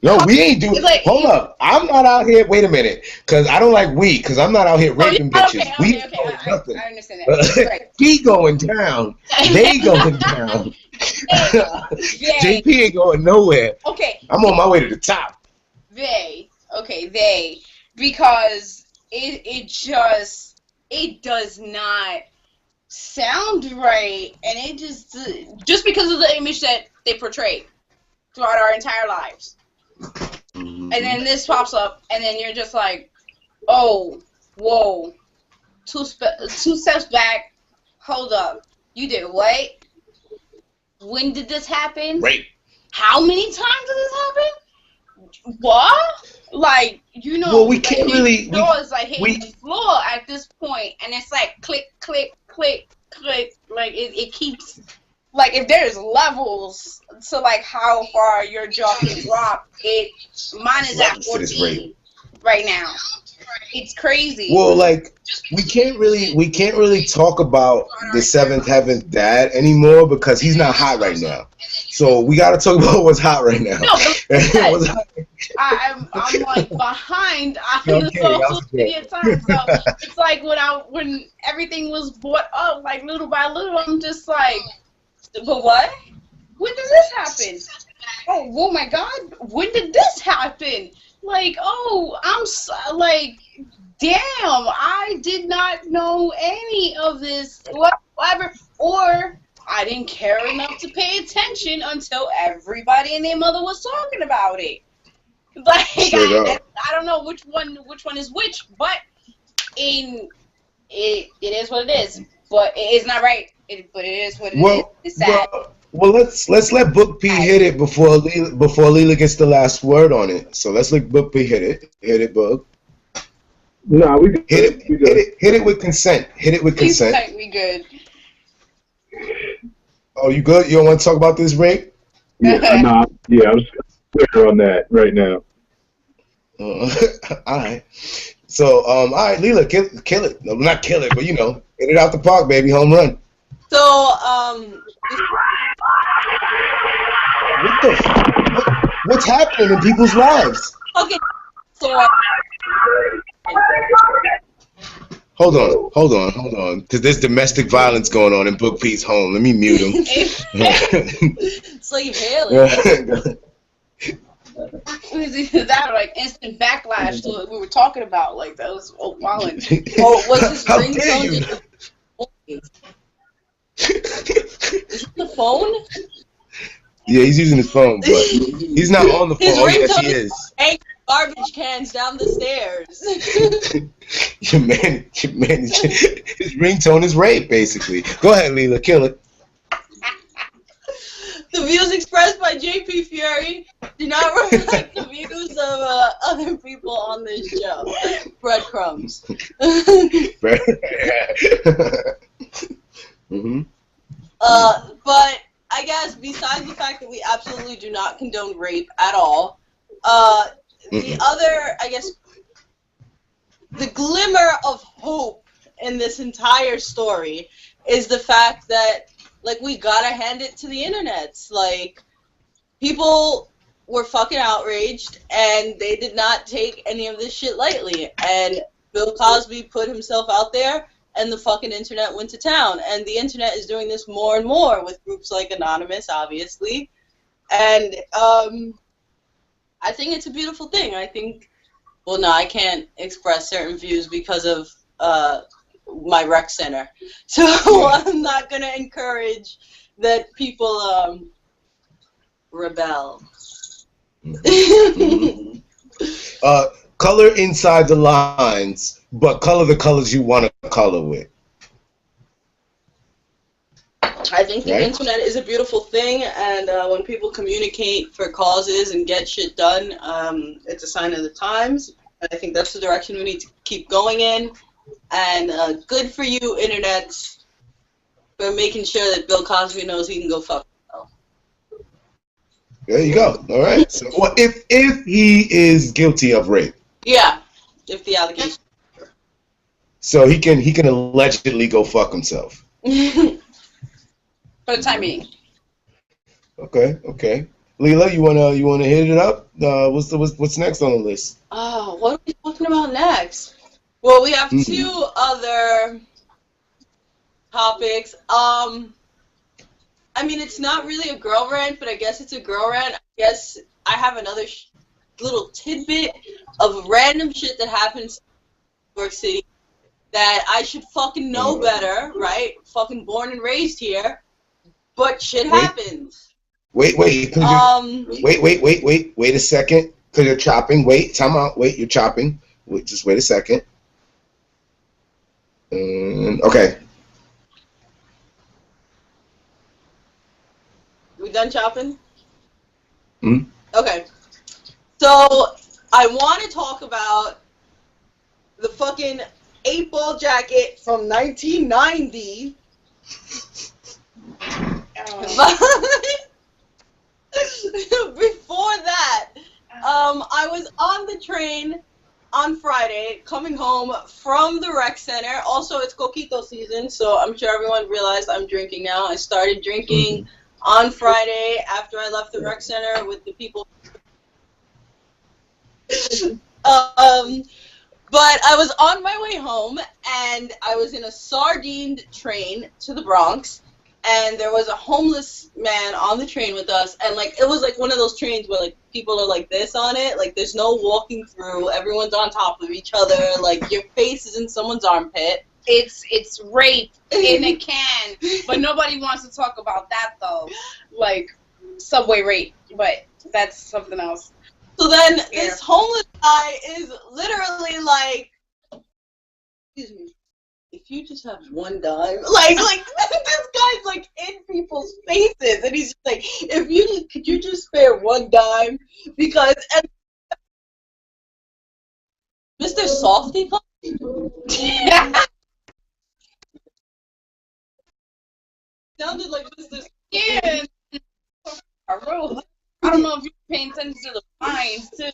No, we ain't doing. Like, hold up, I'm not out here. Wait a minute, because I don't like because I'm not out here raping bitches. Okay, we okay. nothing. I understand that. Right. He going down. They going down. JP ain't going nowhere. Okay. I'm on my way to the top. Because it does not sound right, and it just because of the image that they portray throughout our entire lives. And then this pops up, and then you're just like, oh, whoa, two steps back, hold up, you did what? When did this happen? Rape. How many times did this happen? What? Like, well, we can't really. Doors like hitting the floor at this point, and it's like click, click, click, click. Like it keeps. Like, if there's levels to like how far your jaw can drop, mine is at 14 right now. It's crazy. Well, like we can't really talk about the Seventh Heaven Dad anymore because he's not hot right now. So we got to talk about what's hot right now. No, I'm like behind on the social media time. So it's like when everything was brought up, like little by little, I'm just like, but what? When did this happen? Oh my God! When did this happen? Like, oh, I'm so, like, damn, I did not know any of this whatsoever, or I didn't care enough to pay attention until everybody and their mother was talking about it. Like, I don't know which one is which, but it is what it is. But it is not right. But it is what it is. It's sad. Well, let's let Book P hit it before Leela gets the last word on it. So let's let Book P hit it. Hit it, Book. No, we good. Hit it with consent. Hit it with consent. We good. Oh, you good? You don't want to talk about this, Ray? Yeah, I'm just clear on that right now. All right. So, all right, Leela, kill it. No, not kill it, but hit it out the park, baby, home run. So, what's happening in people's lives? Okay, so Hold on, because there's domestic violence going on in Book P's home. Let me mute him. It's like Haley. Is that like instant backlash to what we were talking about? Like that was violent. Oh, what's his How dare you? Is it the phone? Yeah, he's using his phone, but he's not on the phone. Oh, yes, he is. Garbage cans down the stairs. Your man, his ringtone is rape, basically. Go ahead, Leela, kill it. The views expressed by JP Fury do not reflect the views of other people on this show. Breadcrumbs. But I guess besides the fact that we absolutely do not condone rape at all, the other, I guess, the glimmer of hope in this entire story is the fact that, like, we gotta hand it to the internets. Like, people were fucking outraged, and they did not take any of this shit lightly. And Bill Cosby put himself out there, and the fucking internet went to town. And the internet is doing this more and more with groups like Anonymous, obviously. And, I think it's a beautiful thing. I think, well, no, I can't express certain views because of my rec center. So I'm not going to encourage that people rebel. Color inside the lines, but color the colors you want to color with. I think the internet is a beautiful thing, and when people communicate for causes and get shit done, it's a sign of the times. I think that's the direction we need to keep going in. And good for you, internet, for making sure that Bill Cosby knows he can go fuck himself. There you go. All right. So, well, if he is guilty of rape. Yeah, if the allegation. So he can allegedly go fuck himself. For the time being. Okay. Leela, you wanna hit it up? What's next on the list? Oh, what are we talking about next? Well, we have two other topics. I mean, it's not really a girl rant, but I guess it's a girl rant. I guess I have another little tidbit of random shit that happens in New York City that I should fucking know better, right? Fucking born and raised here. But shit happens. Wait. Wait a second. Because you're chopping. Wait, time out. Wait, you're chopping. Just wait a second. Okay. We done chopping? Okay. So, I want to talk about the fucking 8-ball jacket from 1990. Before that, I was on the train on Friday coming home from the rec center. Also, it's coquito season, so I'm sure everyone realized I'm drinking now. I started drinking on Friday after I left the rec center with the people. But I was on my way home, and I was in a sardined train to the Bronx, and there was a homeless man on the train with us, and, like, it was, like, one of those trains where, like, people are like this on it. Like, there's no walking through. Everyone's on top of each other. Like, your face is in someone's armpit. It's rape in a can, but nobody wants to talk about that though. Like subway rape, but that's something else. So then this homeless guy is literally like, excuse me, if you just have one dime, like this guy's like in people's faces, and he's just like, if you just could you just spare one dime, because and Mr. Softy sounded like Mr. Yeah. I don't know if you're paying attention to the vines too.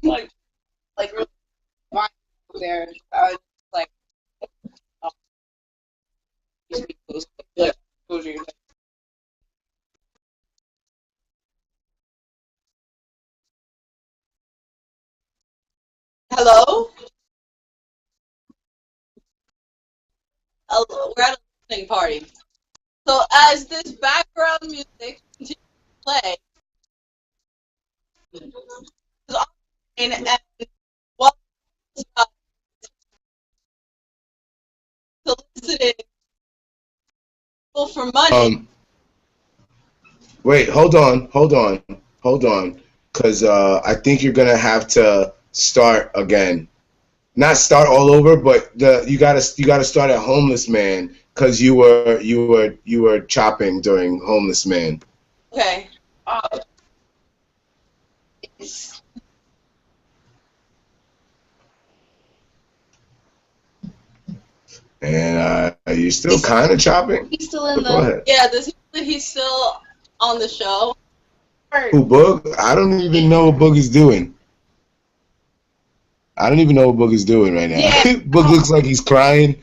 Like really vines there. I was like, oh, these people, like, Hello? We're at a listening party. So as this background music continues to play, and what solicited people for money. Wait, hold on, because I think you're gonna have to start again. Not start all over, but you gotta start at Homeless Man, because you were chopping during Homeless Man. Okay. And you're still kind of chopping? He's still in Go ahead. Yeah, he's still on the show. Who, Boog? I don't even know what Boog is doing. I don't even know what Boog is doing right now. Yeah. Boog looks like he's crying.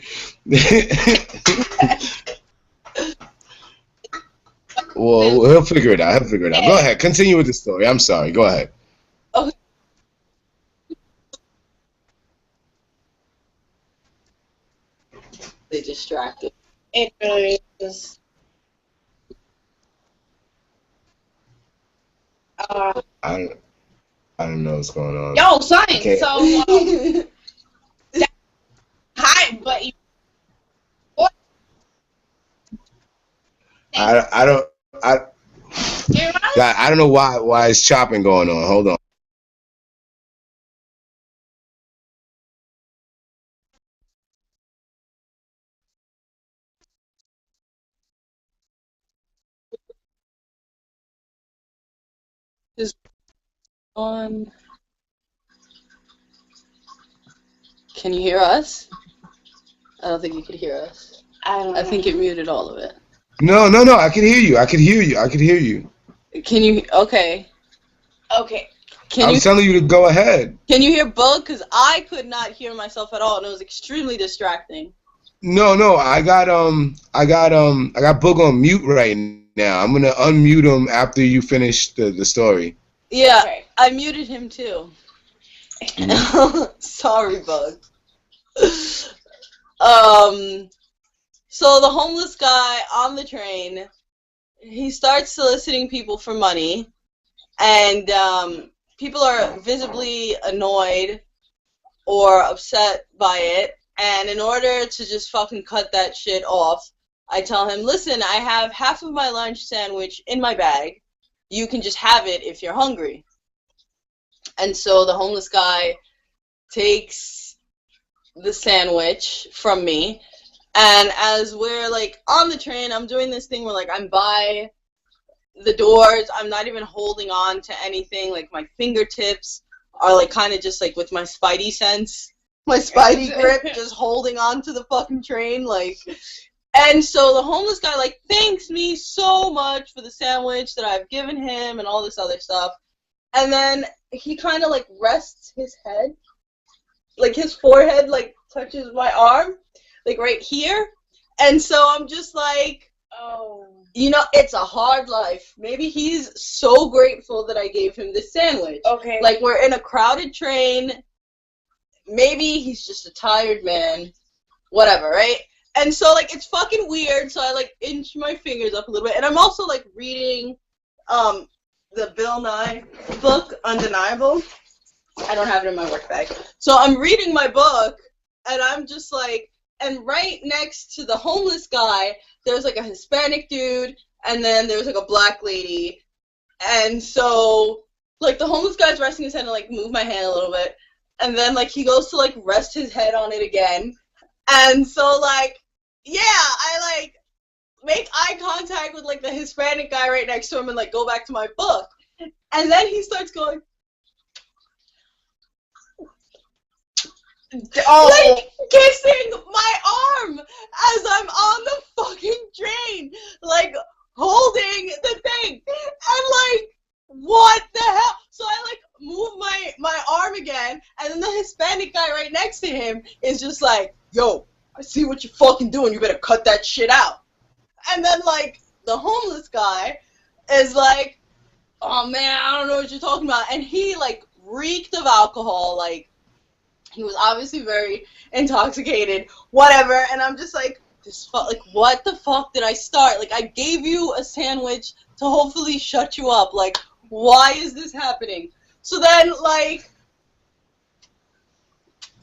Well, he'll figure it out. Go ahead. Continue with the story. I'm sorry. Go ahead. Okay. They distracted. It really is. I don't know what's going on. Yo, son. Okay. So, hi, but I don't know why it's chopping going on. Hold on. On. Can you hear us? I don't think you could hear us. I think it muted all of it. No. I can hear you. I can hear you. Can you? Okay. Okay. I was telling you to go ahead. Can you hear Bug? Because I could not hear myself at all, and it was extremely distracting. No. I got Boog on mute right now. I'm gonna unmute him after you finish the story. Yeah, Okay. I muted him too. Sorry, Bug. So the homeless guy on the train, he starts soliciting people for money, and people are visibly annoyed or upset by it, and in order to just fucking cut that shit off, I tell him, listen, I have half of my lunch sandwich in my bag. You can just have it if you're hungry. And so the homeless guy takes the sandwich from me, and as we're like on the train, I'm doing this thing where like I'm by the doors, I'm not even holding on to anything, like my fingertips are like kind of just like with my spidey sense, my spidey grip, just holding on to the fucking train, like. And so the homeless guy like thanks me so much for the sandwich that I've given him and all this other stuff. And then he kind of like rests his head, like his forehead like touches my arm, like right here. And so I'm just like, Oh. you know, it's a hard life. Maybe he's so grateful that I gave him this sandwich. Okay. Like we're in a crowded train. Maybe he's just a tired man. Whatever, right? And so, like, it's fucking weird, so I, like, inch my fingers up a little bit. And I'm also, like, reading the Bill Nye book, Undeniable. I don't have it in my work bag. So I'm reading my book, and I'm just like, and right next to the homeless guy, there's like a Hispanic dude, and then there's like a black lady. And so, like, the homeless guy's resting his head and, like, move my hand a little bit. And then, like, he goes to, like, rest his head on it again. And so, like, yeah, I, like, make eye contact with, like, the Hispanic guy right next to him and, like, go back to my book. And then he starts going, like, kissing my arm as I'm on the fucking train, like, holding the thing. And, like, what the hell? So I, like, move my arm again, and then the Hispanic guy right next to him is just like, yo, I see what you fucking doing, you better cut that shit out. And then, like, the homeless guy is like, oh, man, I don't know what you're talking about. And he, like, reeked of alcohol, like, he was obviously very intoxicated, whatever, and I'm just like, like, what the fuck did I start? Like, I gave you a sandwich to hopefully shut you up. Like, why is this happening? So then, like,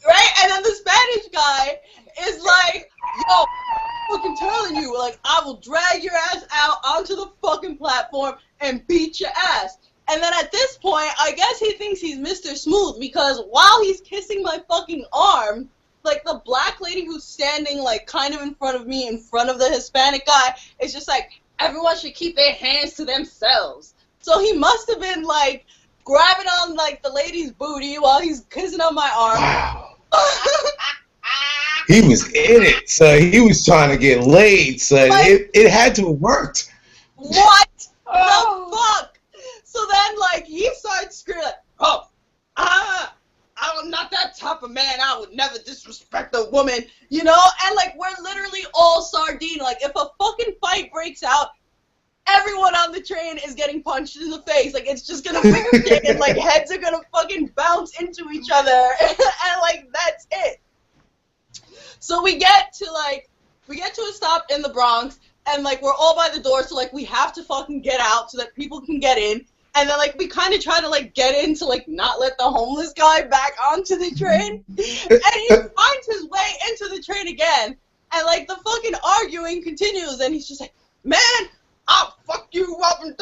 right? And then the Spanish guy is like, yo, I'm fucking telling you, like, I will drag your ass out onto the fucking platform and beat your ass. And then at this point, I guess he thinks he's Mr. Smooth, because while he's kissing my fucking arm, like, the black lady who's standing, like, kind of in front of me, in front of the Hispanic guy, is just like, everyone should keep their hands to themselves. So he must have been, like, grabbing on, like, the lady's booty while he's kissing on my arm. Wow. He was in it, so he was trying to get laid, so Like, it had to have worked. What the fuck? So then, like, he starts screaming, like, oh, I'm not that type of man. I would never disrespect a woman, you know? And, like, we're literally all sardine. Like, if a fucking fight breaks out, everyone on the train is getting punched in the face. Like, it's just gonna shit, and, like, heads are gonna fucking bounce into each other. And, like, that's it. So we get to a stop in the Bronx, and, like, we're all by the door, so, like, we have to fucking get out so that people can get in. And then, like, we kind of try to, like, get in to, like, not let the homeless guy back onto the train. And he finds his way into the train again. And, like, the fucking arguing continues. And he's just like, man, I'll fuck you up. And,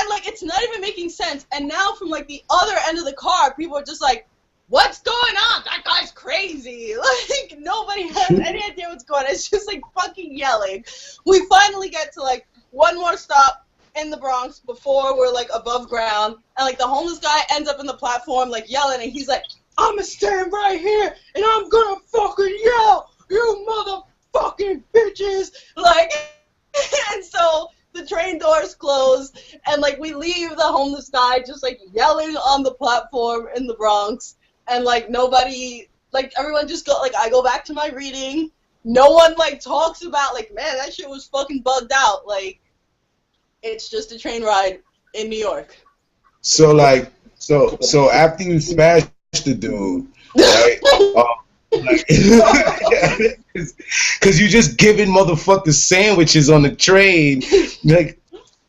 like, it's not even making sense. And now from, like, the other end of the car, people are just like, what's going on? That guy's crazy. Like, nobody has any idea what's going on. It's just, like, fucking yelling. We finally get to, like, one more stop in the Bronx before we're, like, above ground, and, like, the homeless guy ends up in the platform, like, yelling, and he's like, I'ma stand right here, and I'm gonna fucking yell, you motherfucking bitches, like, and so the train doors close, and, like, we leave the homeless guy just, like, yelling on the platform in the Bronx, and, like, nobody, like, everyone just go, like, I go back to my reading, no one, like, talks about, like, man, that shit was fucking bugged out, like, it's just a train ride in New York. So, like, so after you smashed the dude, right? Because you just giving motherfuckers sandwiches on the train. Like,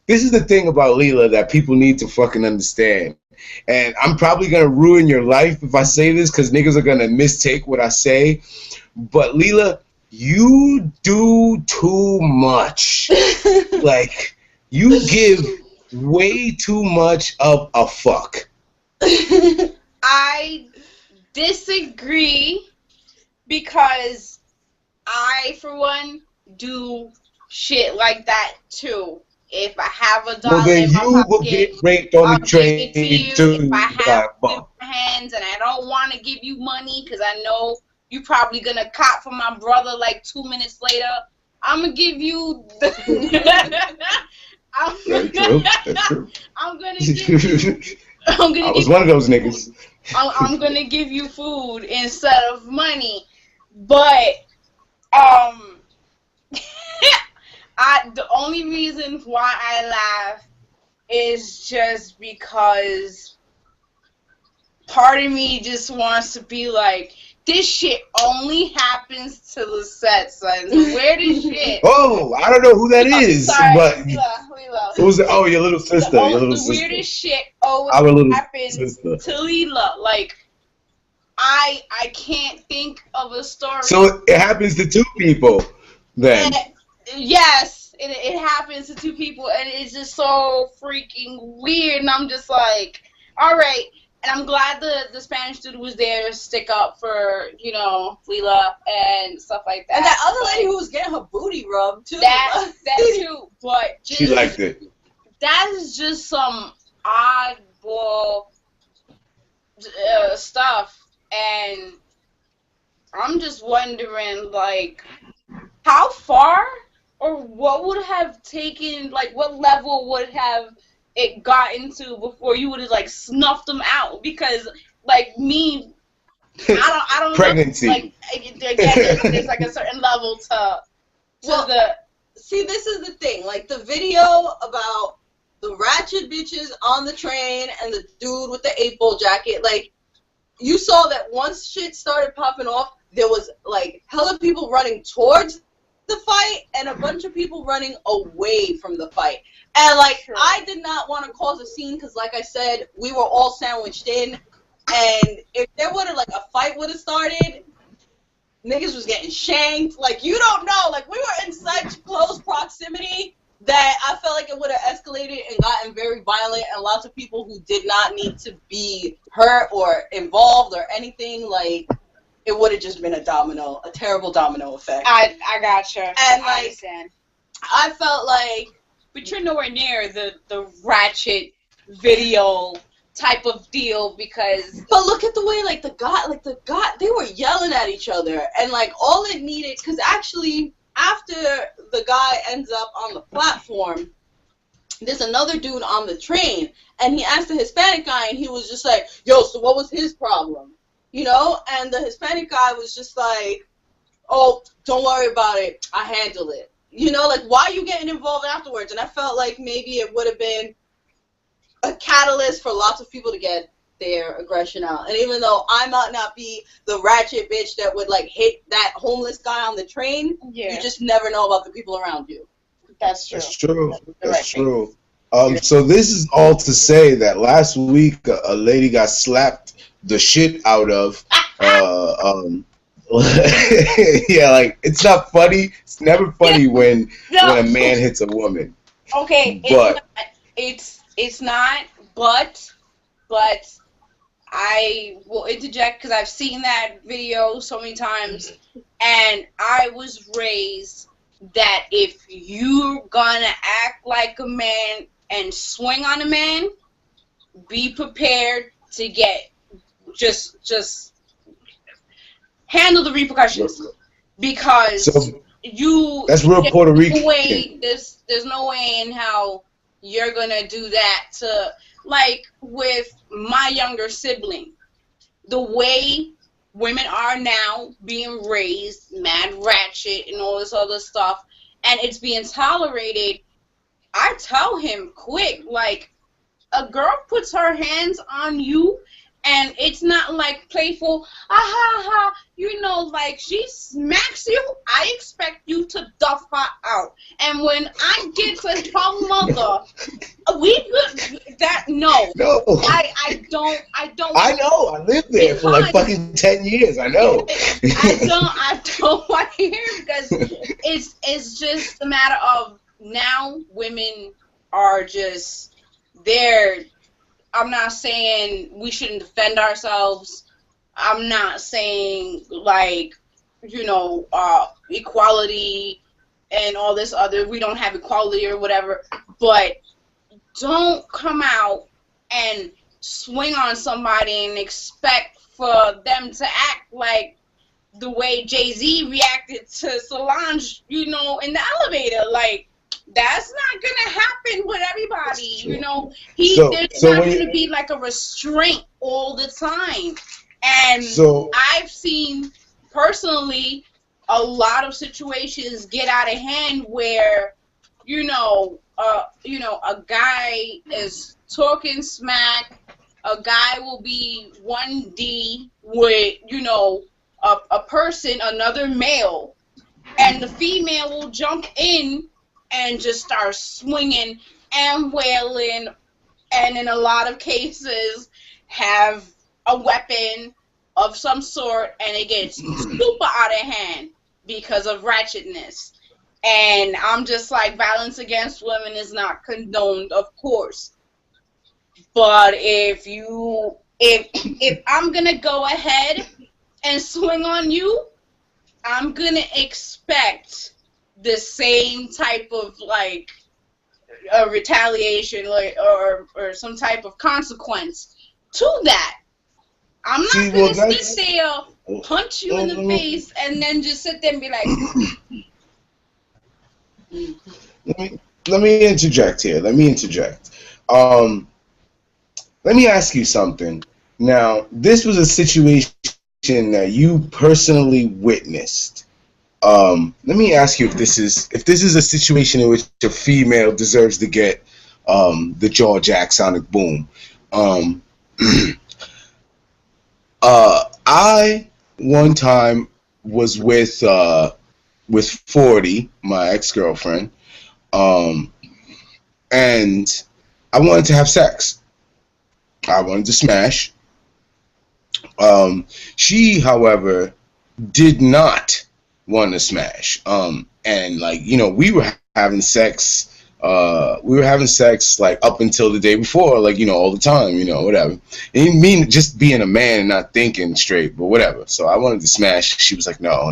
this is the thing about Leela that people need to fucking understand. And I'm probably going to ruin your life if I say this, because niggas are going to mistake what I say. But, Leela, you do too much. Like, you give way too much of a fuck. I disagree, because I, for one, do shit like that too. If I have a dollar then in my you pocket, will get raped on the train give it to you. too. If I have it in my hands and I don't want to give you money because I know you probably gonna cop for my brother like 2 minutes later, I'm gonna give you. Very true. That's true. I'm gonna give you. I was one of those niggas. I'm gonna give you food instead of money, but the only reason why I laugh is just because part of me just wants to be like, this shit only happens to Lisette, son. The weirdest shit. Oh, I don't know who that is, Sorry, but Lila. who's it? Oh, your little sister. The weirdest shit always Our little happens sister. to Lila. Like, I can't think of a story. So it happens to two people, then. Yes, it happens to two people, and it's just so freaking weird. And I'm just like, all right. And I'm glad the Spanish dude was there to stick up for, you know, Lila and stuff like that. And that other lady who was getting her booty rubbed too. That too, but just, She liked it. that is just some oddball stuff, and I'm just wondering, like, how far or what would have taken, like, what level would have it gotten to before you would have, like, snuffed them out? Because, like, me, I don't Pregnancy. know, like, again, there's like a certain level to Well, the. See, this is the thing. Like, the video about the ratchet bitches on the train and the dude with the 8-ball jacket, like, you saw that once shit started popping off, there was, like, hella people running towards the fight and a bunch of people running away from the fight. And, like, Sure. I did not want to cause a scene because, like I said, we were all sandwiched in. And if there would have, like, a fight would have started, niggas was getting shanked. Like, you don't know. Like, we were in such close proximity that I felt like it would have escalated and gotten very violent, and lots of people who did not need to be hurt or involved or anything, like, it would have just been a terrible domino effect. I gotcha. And, I like, understand. I felt like, But you're nowhere near the ratchet video type of deal, because but look at the way, like, the guy, they were yelling at each other, and, like, all it needed, because actually, after the guy ends up on the platform, there's another dude on the train, and he asked the Hispanic guy, and he was just like, yo, so what was his problem? You know? And the Hispanic guy was just like, oh, don't worry about it, I handle it. You know, like, why are you getting involved afterwards? And I felt like maybe it would have been a catalyst for lots of people to get their aggression out. And even though I might not be the ratchet bitch that would, like, hit that homeless guy on the train, yeah, you just never know about the people around you. that's true. That's true. That's Right. true. So this is all to say that last week a lady got slapped the shit out of. Yeah, like, it's not funny. It's never funny when a man hits a woman. Okay, But it's not, but I will interject because I've seen that video so many times, and I was raised that if you're gonna act like a man and swing on a man, be prepared to get just handle the repercussions, because that's real Puerto Rican. There's no way in how you're gonna do that to, like, with my younger sibling. The way women are now being raised, mad ratchet and all this other stuff, and it's being tolerated, I tell him quick, like, a girl puts her hands on you, and it's not like playful, you know, like, she smacks you, I expect you to duff her out. And when I get to her mother, no. I don't. I know. I lived there for like fucking 10 years. I know. I don't want to hear it, because it's just a matter of now women are just there. I'm not saying we shouldn't defend ourselves. I'm not saying, like, you know, equality and all this other, we don't have equality or whatever, but don't come out and swing on somebody and expect for them to act like the way Jay-Z reacted to Solange, you know, in the elevator. Like, that's not gonna happen with everybody, you know. There's not gonna be like a restraint all the time. And I've seen personally a lot of situations get out of hand where, you know, a guy is talking smack, a guy will be 1D with, you know, a person, another male, and the female will jump in and just start swinging and wailing, and in a lot of cases have a weapon of some sort, and it gets super out of hand because of ratchetness. And I'm just like, violence against women is not condoned, of course. But if I'm gonna go ahead and swing on you, I'm gonna expect the same type of like a retaliation, like, or some type of consequence to that. I'm not gonna sit there, punch you in the face, and then just sit there and be like. Let me interject here. Let me ask you something. Now, this was a situation that you personally witnessed. Let me ask you if this is a situation in which a female deserves to get the jaw jack sonic boom. I one time was with 40, my ex-girlfriend, and I wanted to have sex. I wanted to smash. She, however, did not want to smash. And like, you know, we were having sex. Like up until the day before, like, you know, all the time, you know, whatever. It didn't mean just being a man and not thinking straight, but whatever. So I wanted to smash. She was like, no,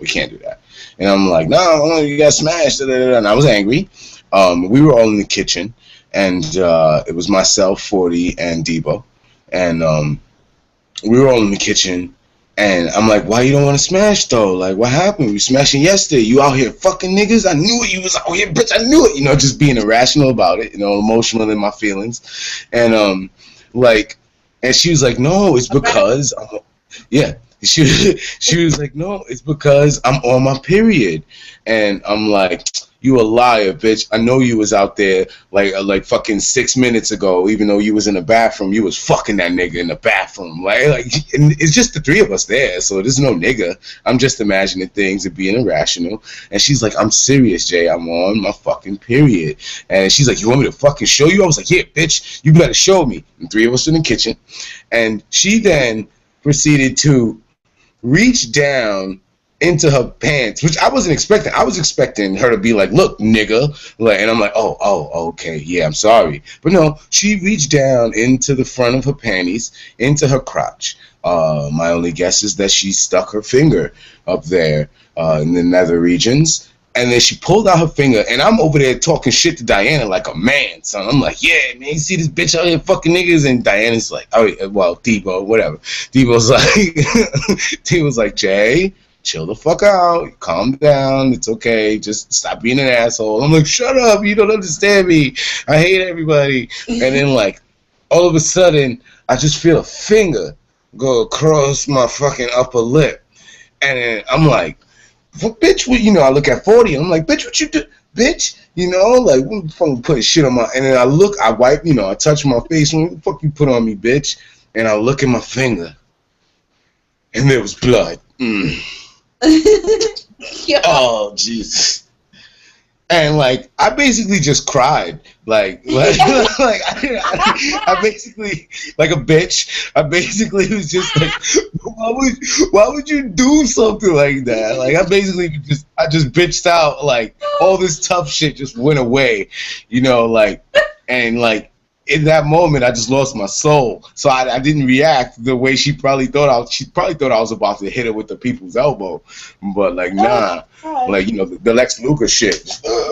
we can't do that. And I'm like, no, you got smashed. And I was angry. We were all in the kitchen, and it was myself, 40, and Debo, and we were all in the kitchen. And I'm like, why you don't want to smash, though? Like, what happened? We were smashing yesterday. You out here fucking niggas? I knew it. You was out here, bitch. I knew it. You know, just being irrational about it, you know, emotional in my feelings. And, and she was like, no, it's because, yeah. She was like, no, it's because I'm on my period. And I'm like, you a liar, bitch. I know you was out there like fucking 6 minutes ago, even though you was in the bathroom. You was fucking that nigga in the bathroom. Like and it's just the three of us there, so there's no nigga. I'm just imagining things and being irrational. And she's like, I'm serious, Jay. I'm on my fucking period. And she's like, you want me to fucking show you? I was like, yeah, bitch, you better show me. And three of us in the kitchen. And she then proceeded to reach down into her pants, which I wasn't expecting. I was expecting her to be like, look, nigga. Like, and I'm like, oh, okay, yeah, I'm sorry. But no, she reached down into the front of her panties, into her crotch. My only guess is that she stuck her finger up there in the nether regions. And then she pulled out her finger, and I'm over there talking shit to Diana like a man, son. I'm like, yeah, man, you see this bitch out here fucking niggas? And Diana's like, oh, well, Debo, whatever. Debo's like, Jay, chill the fuck out, calm down, it's okay, just stop being an asshole. I'm like, shut up, you don't understand me, I hate everybody. And then like all of a sudden I just feel a finger go across my fucking upper lip, and then I'm like, bitch, what, you know, I look at 40 and I'm like, bitch, what you do, bitch, you know, like, what the fuck putting shit on my, and then I wipe, you know, I touch my face, what the fuck you put on me, bitch, and I look at my finger and there was blood. Oh, Jesus. And like I basically just cried, like I basically, like a bitch. I basically was just like, why would you do something like that? Like I just bitched out, like all this tough shit just went away, you know, like, and like in that moment I just lost my soul. So I didn't react the way she probably thought. She probably thought I was about to hit her with the people's elbow, but like nah. Like, you know, the Lex Luger shit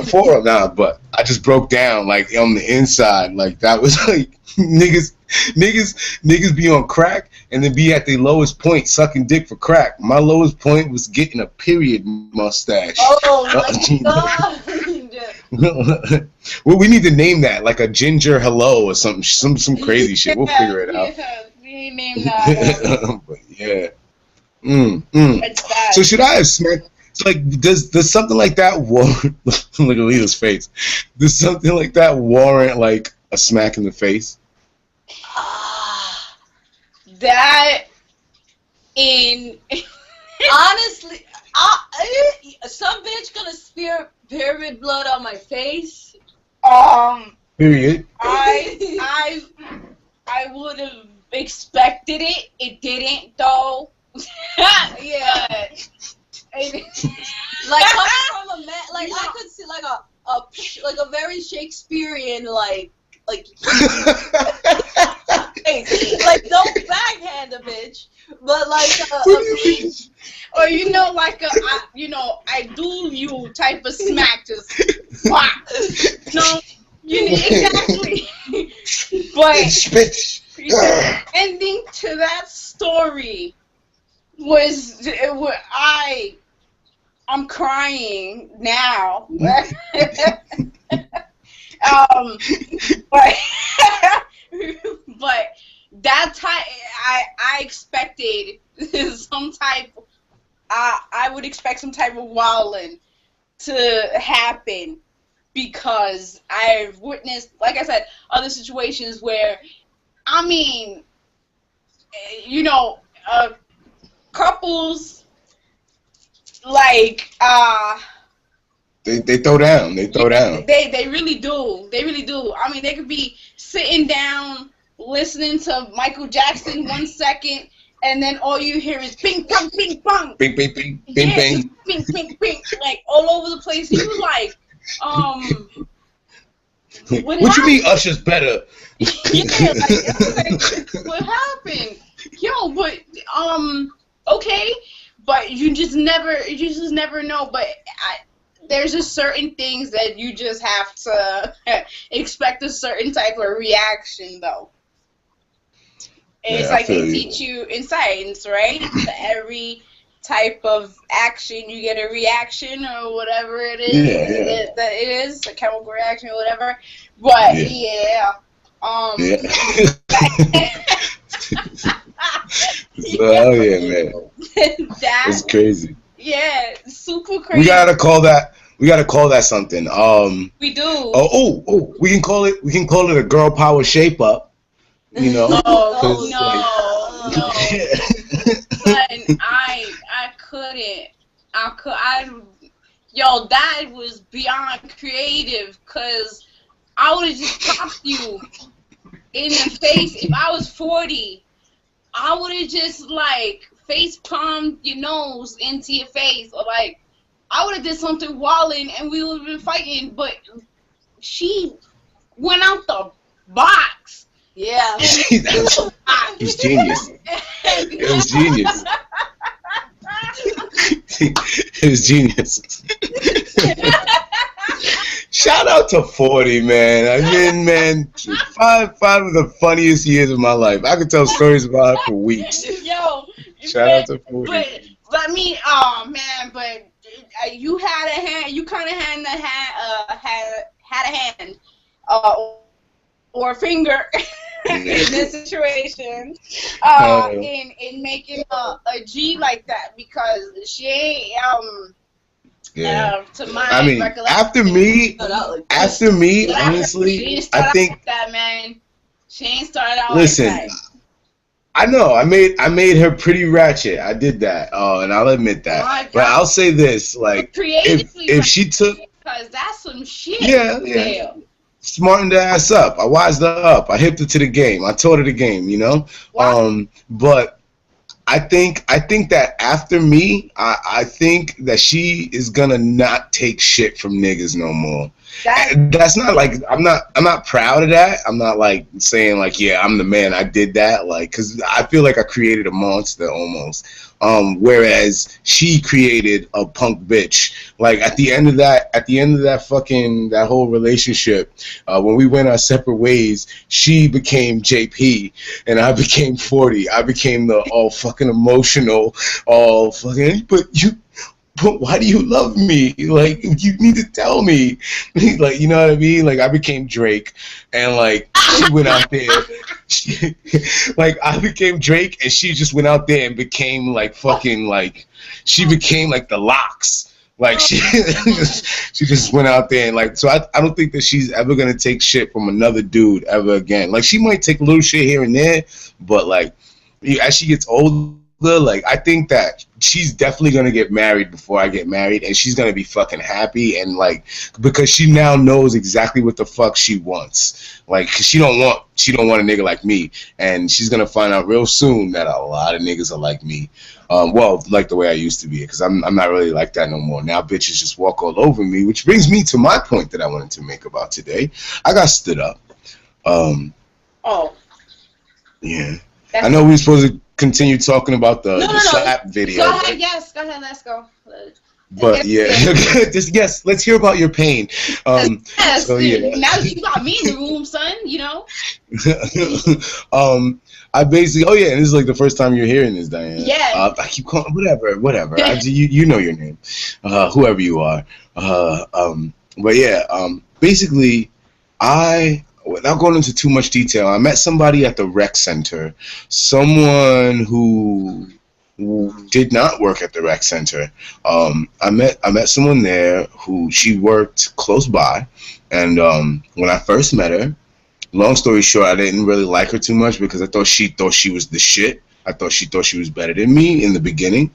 for him now, but I just broke down like on the inside. Like that was like niggas be on crack and then be at their lowest point sucking dick for crack. My lowest point was getting a period mustache. Oh my god. Well, we need to name that like a ginger hello or something, some crazy shit. We'll figure it out. Yeah, we name that. But yeah. So should I have smacked? So like, does something like that warrant? Look at Lita's face. Does something like that warrant like a smack in the face? That is in. Honestly, some bitch gonna spear pyramid blood on my face. Period. I would have expected it. It didn't though. Yeah. Like coming from a man, like I could see like a very Shakespearean like like don't backhand a bitch, but like or like I do you type of smack, just whack. No, exactly. But the ending to that story was I'm crying now. But that time I expected some type. I would expect some type of wilding to happen because I've witnessed, like I said, other situations where, I mean, couples like They throw down. They throw down. They really do. They really do. I mean, they could be sitting down listening to Michael Jackson 1 second, and then all you hear is ping pong, ping pong, Bing, bing, bing, yeah, bing, bing. ping, ping, ping, like all over the place. He was like, What you mean Usher's better? Yeah, like, what happened? Yo, but okay, but you just never know. But there's just certain things that you just have to expect a certain type of reaction, though. And it's like they teach you in science, right? For every type of action, you get a reaction or whatever it is. Yeah. That it is a chemical reaction or whatever. But Yeah. Oh yeah, man. It's crazy. Yeah, super crazy. We gotta call that something. We do. Oh, we can call it a girl power shape up. No. Yeah. But yo, that was beyond creative, cause I would have just popped you in the face. If I was 40, I would have just like face palmed your nose into your face, or like I would have did something wilding and we would have been fighting. But she went out the box. Yeah. It was genius. It was genius. It was genius. Shout out to 40, man. I mean, man, five of the funniest years of my life. I could tell stories about her for weeks. Yo, shout out to 40. But I mean, oh man, but you had a hand. You kind of had a hand, or a finger in this situation, in making a G like that, because she ain't to my recollection. after me, honestly, I think like that, man. She ain't started out. Listen, like that. I know I made her pretty ratchet. I did that, and I'll admit that. But I'll say this, like, if she took, because that's some shit. Yeah. Smartened her ass up. I wised her up. I hipped her to the game. I taught her the game, Wow. But I think that after me, I think that she is gonna not take shit from niggas no more. That's not like I'm not proud of that. I'm not like saying like, yeah, I'm the man. I did that, like, because I feel like I created a monster almost. Whereas she created a punk bitch. Like at the end of that whole relationship, when we went our separate ways, she became JP and I became 40. I became the all fucking emotional, all fucking, but why do you love me? Like, you need to tell me. Like, you know what I mean? Like, I became Drake, and like she went out there. I became Drake, and she just went out there and became like fucking like, she became like the Locks. Like she just went out there and like, so I don't think that she's ever gonna take shit from another dude ever again. Like, she might take a little shit here and there, but like as she gets older, like, I think that she's definitely gonna get married before I get married, and she's gonna be fucking happy, and like, because she now knows exactly what the fuck she wants. Like, 'cause she don't want a nigga like me, and she's gonna find out real soon that a lot of niggas are like me. Well, like the way I used to be, because I'm not really like that no more. Now bitches just walk all over me, which brings me to my point that I wanted to make about today. I got stood up. Oh. Yeah. I know we were supposed to continue talking about the slap video. Go ahead, yes. Go ahead, let's go. But yes, let's hear about your pain. Yes, so, yeah. Now you got me in the room, son, you know? I basically, and this is like the first time you're hearing this, Diane. Yeah. I keep calling, whatever. You know your name, whoever you are. But yeah, basically, without going into too much detail, I met somebody at the rec center, someone who did not work at the rec center. I met someone there who she worked close by, and when I first met her, long story short, I didn't really like her too much because I thought she was the shit. I thought she was better than me in the beginning.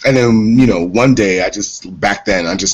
And then, you know, one day I just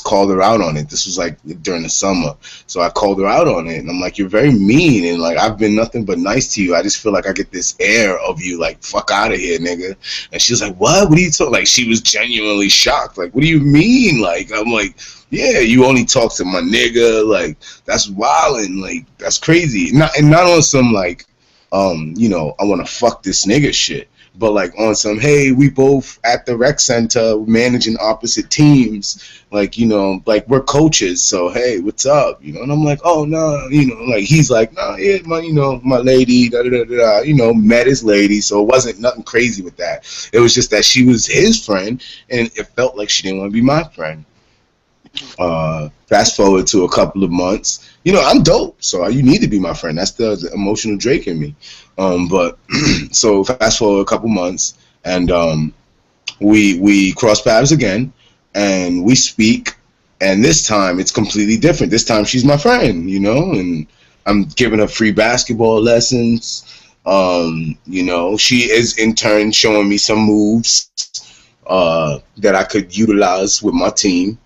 called her out on it. This was like during the summer. So I called her out on it, and I'm like, you're very mean, and like, I've been nothing but nice to you. I just feel like I get this air of you, like, fuck out of here, nigga. And she was like, what are you talking? Like, she was genuinely shocked. Like, what do you mean? Like, I'm like, yeah, you only talk to my nigga. Like, that's wildin'. Like, that's crazy. Not on some like, you know, I want to fuck this nigga shit. But like on some, hey, we both at the rec center managing opposite teams, like, you know, like we're coaches, so hey, what's up, you know? And I'm like, oh no, you know, like he's like, nah, yeah, my lady, you know, met his lady, so it wasn't nothing crazy with that. It was just that she was his friend, and it felt like she didn't want to be my friend. Fast forward to a couple of months, you know, I'm dope, so you need to be my friend. That's the emotional Drake in me. But so fast forward a couple months, and we cross paths again, and we speak, and this time it's completely different. This time she's my friend, you know, and I'm giving her free basketball lessons. You know, she is in turn showing me some moves that I could utilize with my team.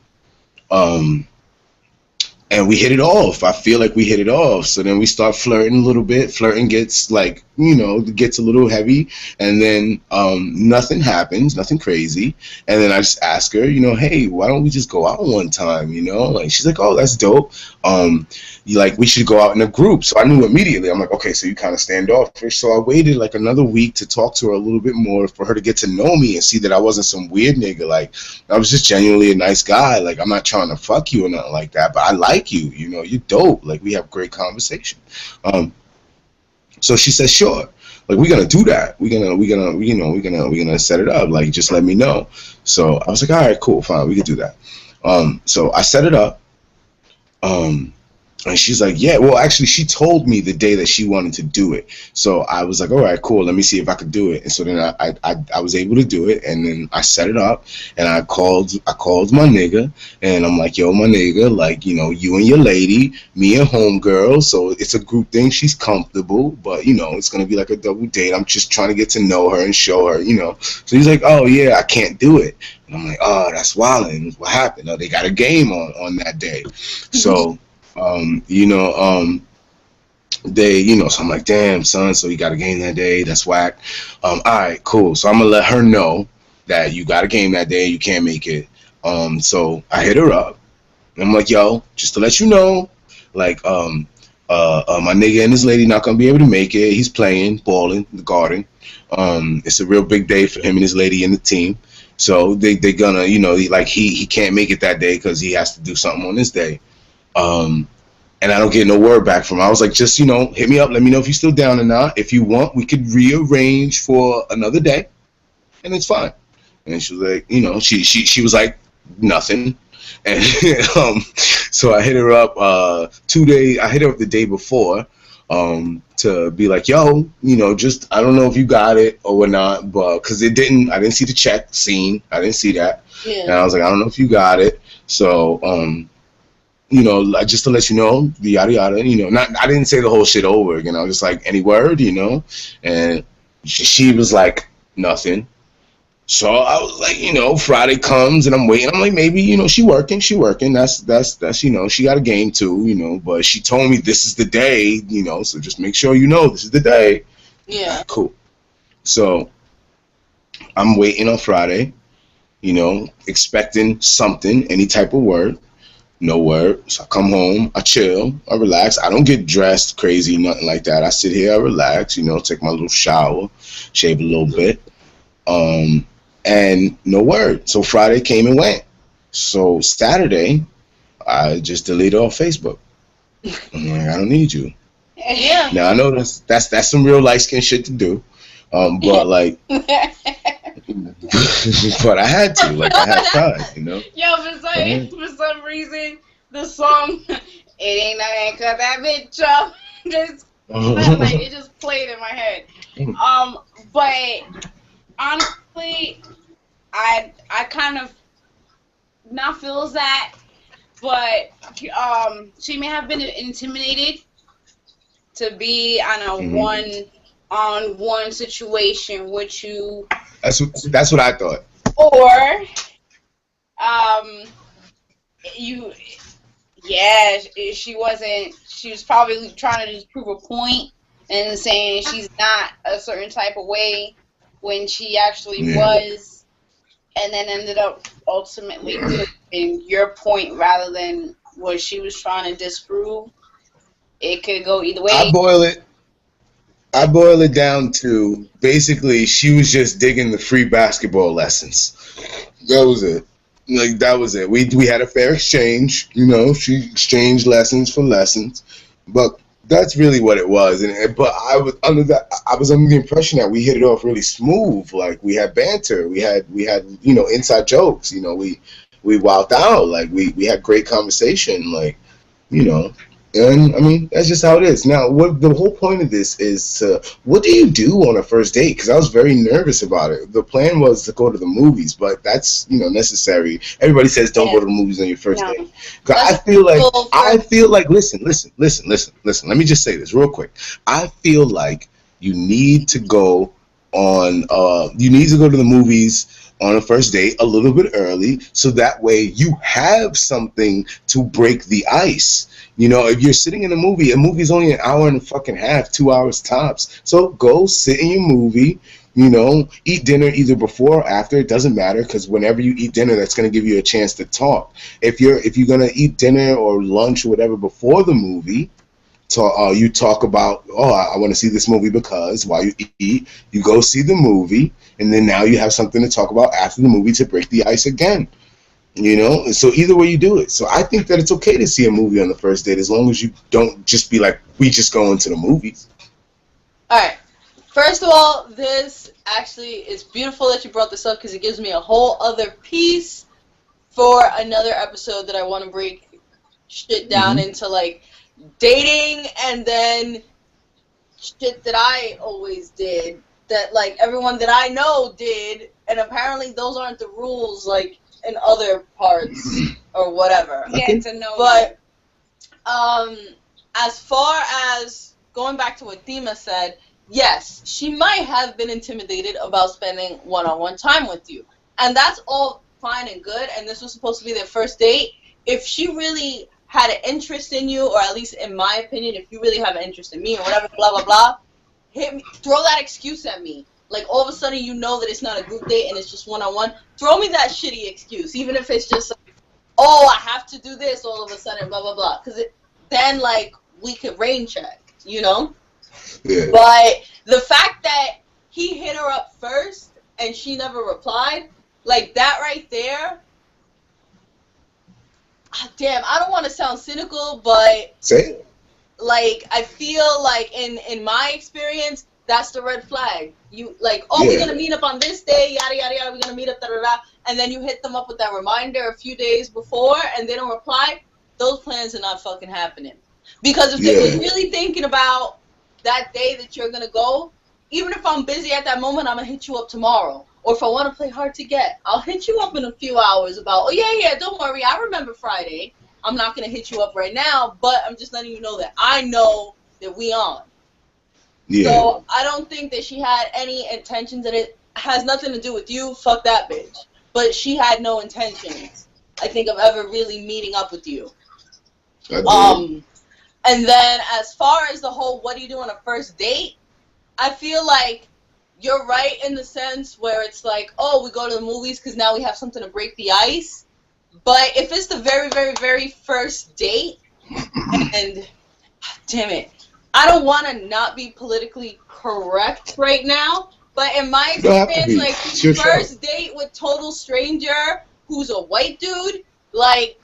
And we hit it off. I feel like we hit it off. So then we start flirting a little bit. Flirting gets like, you know, gets a little heavy. And then nothing happens, nothing crazy. And then I just ask her, you know, hey, why don't we just go out one time, you know? Like, she's like, oh, that's dope. Like, we should go out in a group. So I knew immediately. I'm like, okay, so you kind of standoffish. So I waited like another week to talk to her a little bit more for her to get to know me and see that I wasn't some weird nigga. Like, I was just genuinely a nice guy. Like, I'm not trying to fuck you or nothing like that, but I like you. You know, you're dope. Like, we have great conversation. So she said, sure. Like, we're gonna do that. We're gonna set it up. Like, just let me know. So I was like, all right, cool, fine, we can do that. So I set it up. And she's like, yeah, well, actually, she told me the day that she wanted to do it. So I was like, all right, cool, let me see if I could do it. And so then I was able to do it, and then I set it up, and I called my nigga, and I'm like, yo, my nigga, like, you know, you and your lady, me and homegirl, so it's a group thing, she's comfortable, but, you know, it's going to be like a double date. I'm just trying to get to know her and show her, you know. So he's like, oh, yeah, I can't do it. And I'm like, oh, that's wildin'. What happened? Oh, they got a game on that day. So... they, you know, so I'm like, damn, son, so you got a game that day, that's whack. All right, cool. So I'm gonna let her know that you got a game that day, you can't make it. So I hit her up, and I'm like, yo, just to let you know, like, my nigga and his lady not gonna be able to make it. He's playing, balling, the Garden. It's a real big day for him and his lady and the team. So they gonna, you know, like he can't make it that day because he has to do something on this day. And I don't get no word back from her. I was like, just, you know, hit me up. Let me know if you're still down or not. If you want, we could rearrange for another day, and it's fine. And she was like, you know, she was like, nothing. And so I hit her up I hit her up the day before to be like, yo, you know, just, I don't know if you got it or whatnot, but because I didn't see the check scene. I didn't see that. Yeah. And I was like, I don't know if you got it. So, you know, just to let you know, the yada yada, you know, I didn't say the whole shit over again. I was just like, any word, you know? And she was like, Nothing. So I was like, Friday comes and I'm waiting. I'm like, maybe, she working. That's she got a game too, but she told me this is the day, so just make sure this is the day. Yeah. Cool. So I'm waiting on Friday, expecting something, any type of word. No word. So I come home, I chill, I relax. I don't get dressed crazy, nothing like that. I sit here, I relax, take my little shower, shave a little bit. And no word. So Friday came and went. So Saturday, I just deleted off Facebook. I'm like, I don't need you. Yeah. Now I know that's some real light skin shit to do. But like, but I had to. Like, I had time, Yo, for some reason, the song "It Ain't Nothing 'Cause That Bitch Up" just like it just played in my head. But honestly, I kind of not feels that, but she may have been intimidated to be on a one-on-one situation with you. That's what I thought. Or she wasn't. She was probably trying to just prove a point and saying she's not a certain type of way when she actually was, and then ended up ultimately proving your point rather than what she was trying to disprove. It could go either way. I boil it down to basically she was just digging the free basketball lessons. That was it. Like, that was it. We had a fair exchange. She exchanged lessons for lessons, but that's really what it was. But I was under the impression that we hit it off really smooth. Like, we had banter. We had inside jokes. We wowed out. Like, we had great conversation. Like, And I mean, that's just how it is. Now, what the whole point of this is what do you do on a first date? Because I was very nervous about it. The plan was to go to the movies, but that's necessary. Everybody says don't go to the movies on your first date. Because I feel like listen. Let me just say this real quick. I feel like you need to go to the movies on a first date a little bit early, so that way you have something to break the ice. If you're sitting in a movie's only an hour and a fucking half, 2 hours tops. So go sit in your movie, eat dinner either before or after. It doesn't matter, because whenever you eat dinner, that's going to give you a chance to talk. If you're going to eat dinner or lunch or whatever before the movie, you talk about, I want to see this movie because while you eat, you go see the movie, and then now you have something to talk about after the movie to break the ice again. So either way you do it. So I think that it's okay to see a movie on the first date, as long as you don't just be like, we just go into the movies. All right. First of all, this actually is beautiful that you brought this up, because it gives me a whole other piece for another episode that I want to break shit down into, like, dating and then shit that I always did that, like, everyone that I know did, and apparently those aren't the rules, like, in other parts or whatever. Yeah, it's a no. But as far as going back to what Dima said, yes, she might have been intimidated about spending one-on-one time with you, and that's all fine and good, and this was supposed to be their first date. If she really had an interest in you, or at least in my opinion, if you really have an interest in me or whatever, blah blah blah, hit me, throw that excuse at me. Like, all of a sudden that it's not a group date and it's just one-on-one. Throw me that shitty excuse, even if it's just like, I have to do this all of a sudden, blah blah blah. Because then, like, we could rain check, Yeah. But the fact that he hit her up first and she never replied, like, that right there. Damn, I don't want to sound cynical, but say it. Like, I feel like in my experience, that's the red flag. You like, we're gonna meet up on this day, yada yada yada. We're gonna meet up, da da da. And then you hit them up with that reminder a few days before, and they don't reply. Those plans are not fucking happening. Because if they were really thinking about that day that you're gonna go, even if I'm busy at that moment, I'm gonna hit you up tomorrow. Or if I want to play hard to get, I'll hit you up in a few hours about, don't worry, I remember Friday. I'm not going to hit you up right now, but I'm just letting you know that I know that we on. Yeah. So I don't think that she had any intentions has nothing to do with you. Fuck that bitch. But she had no intentions, I think, of ever really meeting up with you. And then as far as the whole what do you do on a first date, I feel like you're right in the sense where it's like, oh, we go to the movies because now we have something to break the ice. But if it's the very, very, very first date, and damn it, I don't want to not be politically correct right now, but in my experience, like, first date with total stranger who's a white dude, like,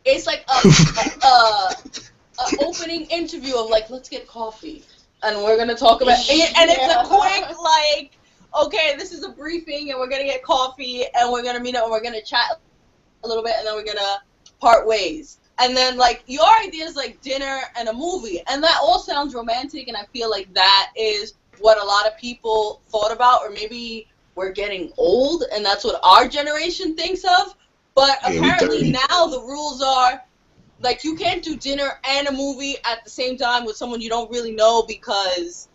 it's like a opening interview of, like, let's get coffee, and we're going to talk about it, and it's a quick, like, okay, this is a briefing, and we're going to get coffee, and we're going to meet up, and we're going to chat a little bit, and then we're going to part ways. And then, like, your idea is, like, dinner and a movie. And that all sounds romantic, and I feel like that is what a lot of people thought about, or maybe we're getting old, and that's what our generation thinks of. But apparently now the rules are, like, you can't do dinner and a movie at the same time with someone you don't really know because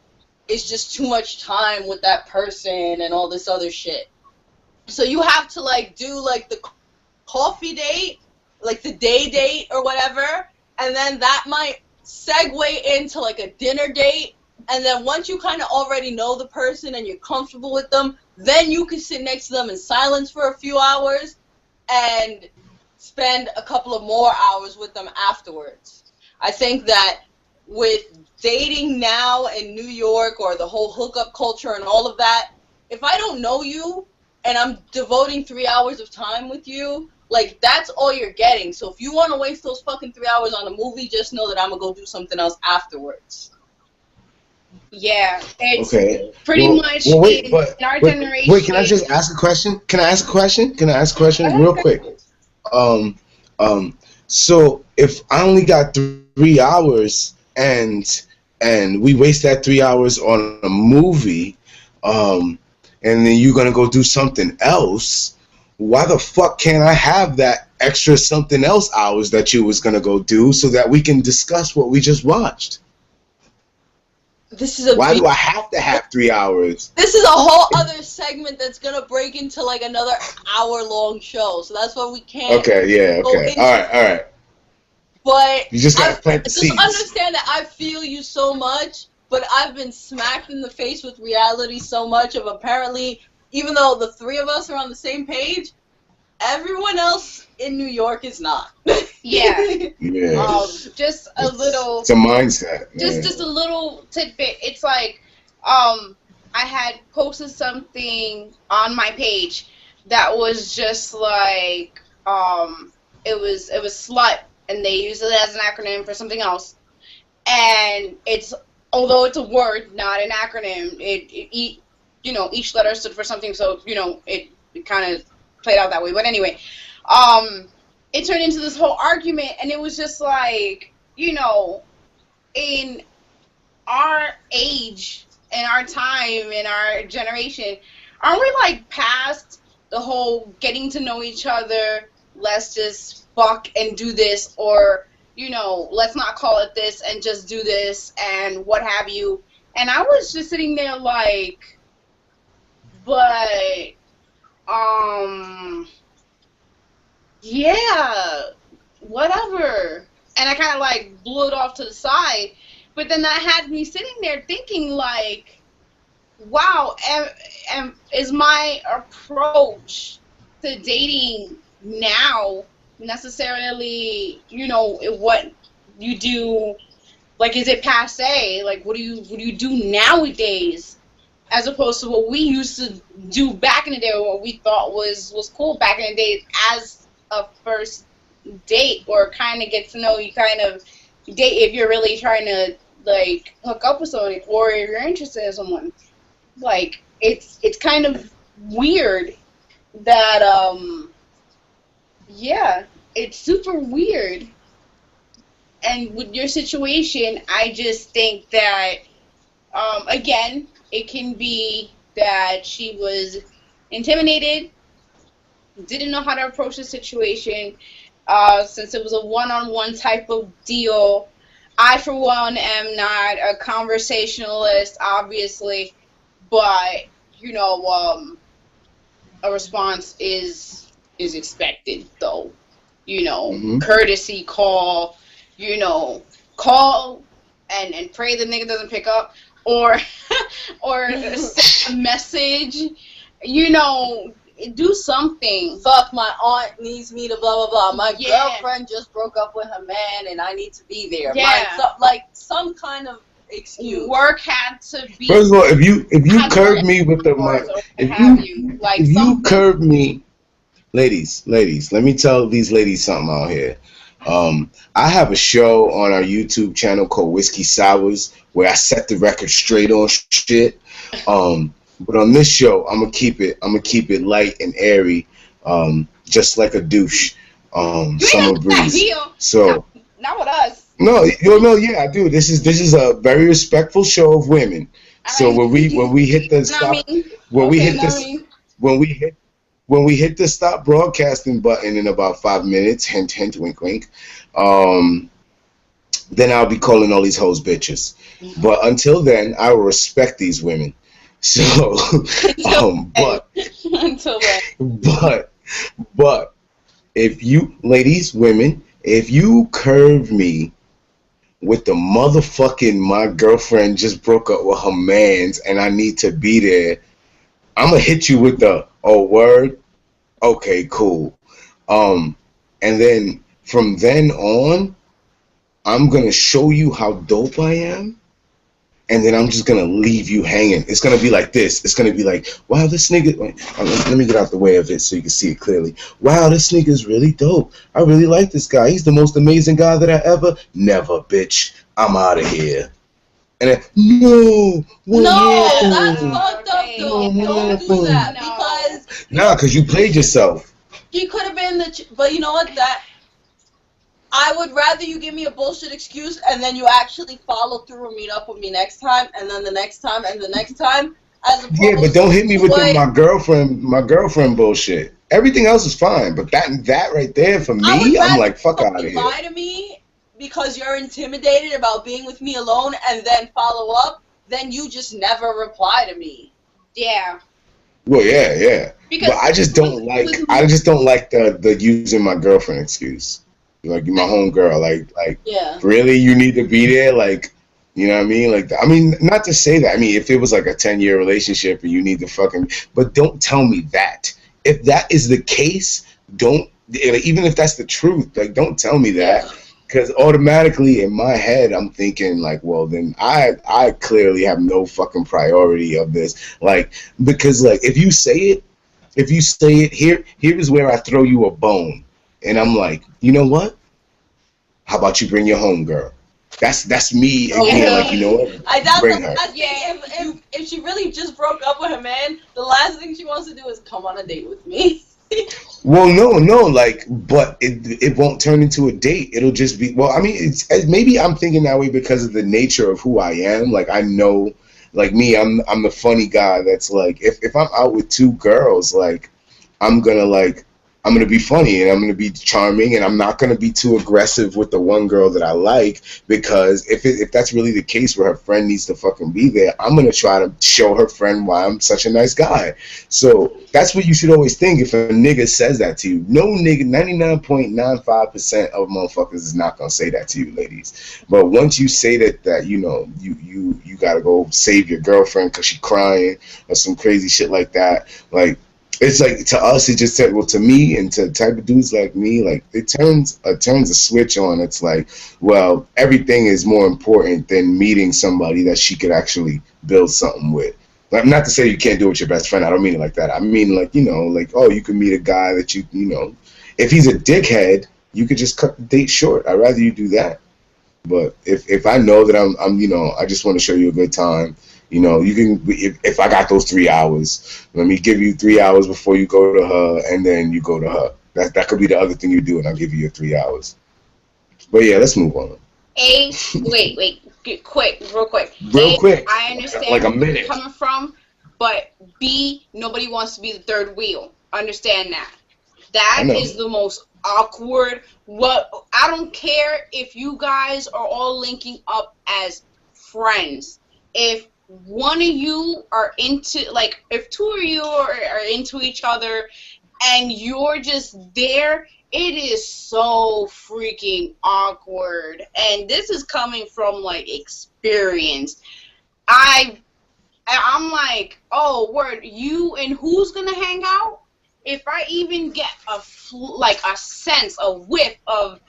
it's just too much time with that person and all this other shit. So you have to, like, do, like, the coffee date, like the day date or whatever, and then that might segue into like a dinner date, and then once you kind of already know the person and you're comfortable with them, then you can sit next to them in silence for a few hours and spend a couple of more hours with them afterwards. I think that with dating now in New York, or the whole hookup culture and all of that, if I don't know you and I'm devoting 3 hours of time with you, like, that's all you're getting. So if you want to waste those fucking 3 hours on a movie, just know that I'm going to go do something else afterwards. Yeah, it's pretty much in our generation. Wait, can I just ask a question? Can I ask a question real quick? So if I only got 3 hours and we waste that 3 hours on a movie, and then you're going to go do something else, why the fuck can't I have that extra something else hours that you was going to go do so that we can discuss what we just watched? Why do I have to have 3 hours? This is a whole other segment that's going to break into like another hour-long show. So that's why we can't. Okay, yeah, okay. All right. But you just got to plant the seeds. Just understand that I feel you so much, but I've been smacked in the face with reality so much of apparently, even though the three of us are on the same page, everyone else in New York is not. Yeah. Just a little. It's a mindset. Just a little tidbit. It's like, I had posted something on my page that was just like, it was slut, and they use it as an acronym for something else. And although it's a word, not an acronym, each letter stood for something, so, it kind of played out that way. But anyway, it turned into this whole argument, and it was just like, in our age, in our time, in our generation, aren't we, like, past the whole getting to know each other, let's just fuck and do this, or, let's not call it this and just do this, and what have you. And I was just sitting there like, but, yeah, whatever. And I kind of, like, blew it off to the side. But then that had me sitting there thinking, like, wow, is my approach to dating now necessarily, what you do, like, is it passe? Like, what do you do nowadays? As opposed to what we used to do back in the day, or what we thought was cool back in the day as a first date, or kind of get to know you, kind of date if you're really trying to, like, hook up with someone, or if you're interested in someone. Like, it's kind of weird that, yeah, it's super weird. And with your situation, I just think that, again, it can be that she was intimidated, didn't know how to approach the situation, since it was a one-on-one type of deal. I, for one, am not a conversationalist, obviously, but, a response is expected, though. Mhm. Courtesy call, call and pray the nigga doesn't pick up, or or send a message, do something. Fuck, my aunt needs me to blah blah blah. My Yeah. girlfriend just broke up with her man and I need to be there. Yeah. Some kind of excuse. Work had to be. First of all, if you had to curb work me with the or my, what if have you you, like if you something. curb me, ladies, let me tell these ladies something out here. I have a show on our YouTube channel called Whiskey Sours where I set the record straight on shit. But on this show, I'm gonna keep it light and airy, just like a douche. You Summer ain't gonna breeze. deal. So Not with us. no, yeah, I do. This is a very respectful show of women. So when we hit the stop, when we hit this, when we hit the stop broadcasting button in about 5 minutes, hint hint, wink wink, then I'll be calling all these hoes bitches. But until then, I will respect these women. So, but Until then. but if you, ladies, women, if you curve me with the motherfucking my girlfriend just broke up with her mans and I need to be there, I'm gonna hit you with the word, okay, cool. And then from then on, I'm gonna show you how dope I am. And then I'm just gonna leave you hanging. It's gonna be like this. It's gonna be like, wow, this nigga. Let me get out the way of it so you can see it clearly. Wow, this nigga is really dope. I really like this guy. He's the most amazing guy that I ever. Never, bitch. I'm out of here. And then, no, That's fucked up though. No, Don't do that no. because nah, cause you played yourself. he could have been but you know what? That I would rather you give me a bullshit excuse and then you actually follow through and meet up with me next time and then the next time and the next time, as opposed Yeah, but don't hit me with to my girlfriend bullshit. Everything else is fine, but that right there for I would me, I'm rather like, fuck you out of fucking here. lie to me because you're intimidated about being with me alone and then follow up, then you just never reply to me. Yeah. Well, yeah. Because But I just don't like the using my girlfriend excuse. Like, you're my homegirl. Like, Yeah. really, you need to be there? Like, you know what I mean? Like, I mean, not to say that. I mean, if it was like a 10-year relationship and you need to fucking, but don't tell me that. If that is the case, don't, even if that's the truth, like, don't tell me that. Because automatically in my head, I'm thinking like, well, then I clearly have no fucking priority of this. Like, because like, if you say it, here is where I throw you a bone. And I'm like, you know what? How about you bring your home girl? That's me again. Like, you know what? Bring her. If she really just broke up with her man, the last thing she wants to do is come on a date with me. Well, no, like, but it won't turn into a date. It'll just be, well, I mean, it's maybe I'm thinking that way because of the nature of who I am. Like, I know, like me, I'm the funny guy that's like, if I'm out with two girls, like, I'm gonna be funny and I'm gonna be charming and I'm not gonna be too aggressive with the one girl that I like, because if that's really the case where her friend needs to fucking be there, I'm gonna try to show her friend why I'm such a nice guy. So that's what you should always think if a nigga says that to you. No nigga, 99.95% of motherfuckers is not gonna say that to you, ladies. But once you say that you know you gotta go save your girlfriend because she's crying or some crazy shit like that, like. It's like, to us, it just said, well, to me and to type of dudes like me, like, it turns a switch on. It's like, well, everything is more important than meeting somebody that she could actually build something with. Like, not to say you can't do it with your best friend. I don't mean it like that. I mean, like, you know, like, oh, you can meet a guy that you know, if he's a dickhead, you could just cut the date short. I'd rather you do that. But if I know that I'm you know, I just want to show you a good time. You know, you can, if I got those 3 hours, let me give you 3 hours before you go to her, and then you go to her. That could be the other thing you do, and I'll give you your 3 hours. But yeah, let's move on. Wait, real quick. Real quick. I understand like a where minute. you're coming from, but B, nobody wants to be the third wheel. Understand that. That is the most awkward. I don't care if you guys are all linking up as friends. If one of you are into, like, if two of you are into each other and you're just there, it is so freaking awkward. And this is coming from, like, experience. I'm like, oh, word, you and who's gonna hang out? If I even get a sense, a whiff of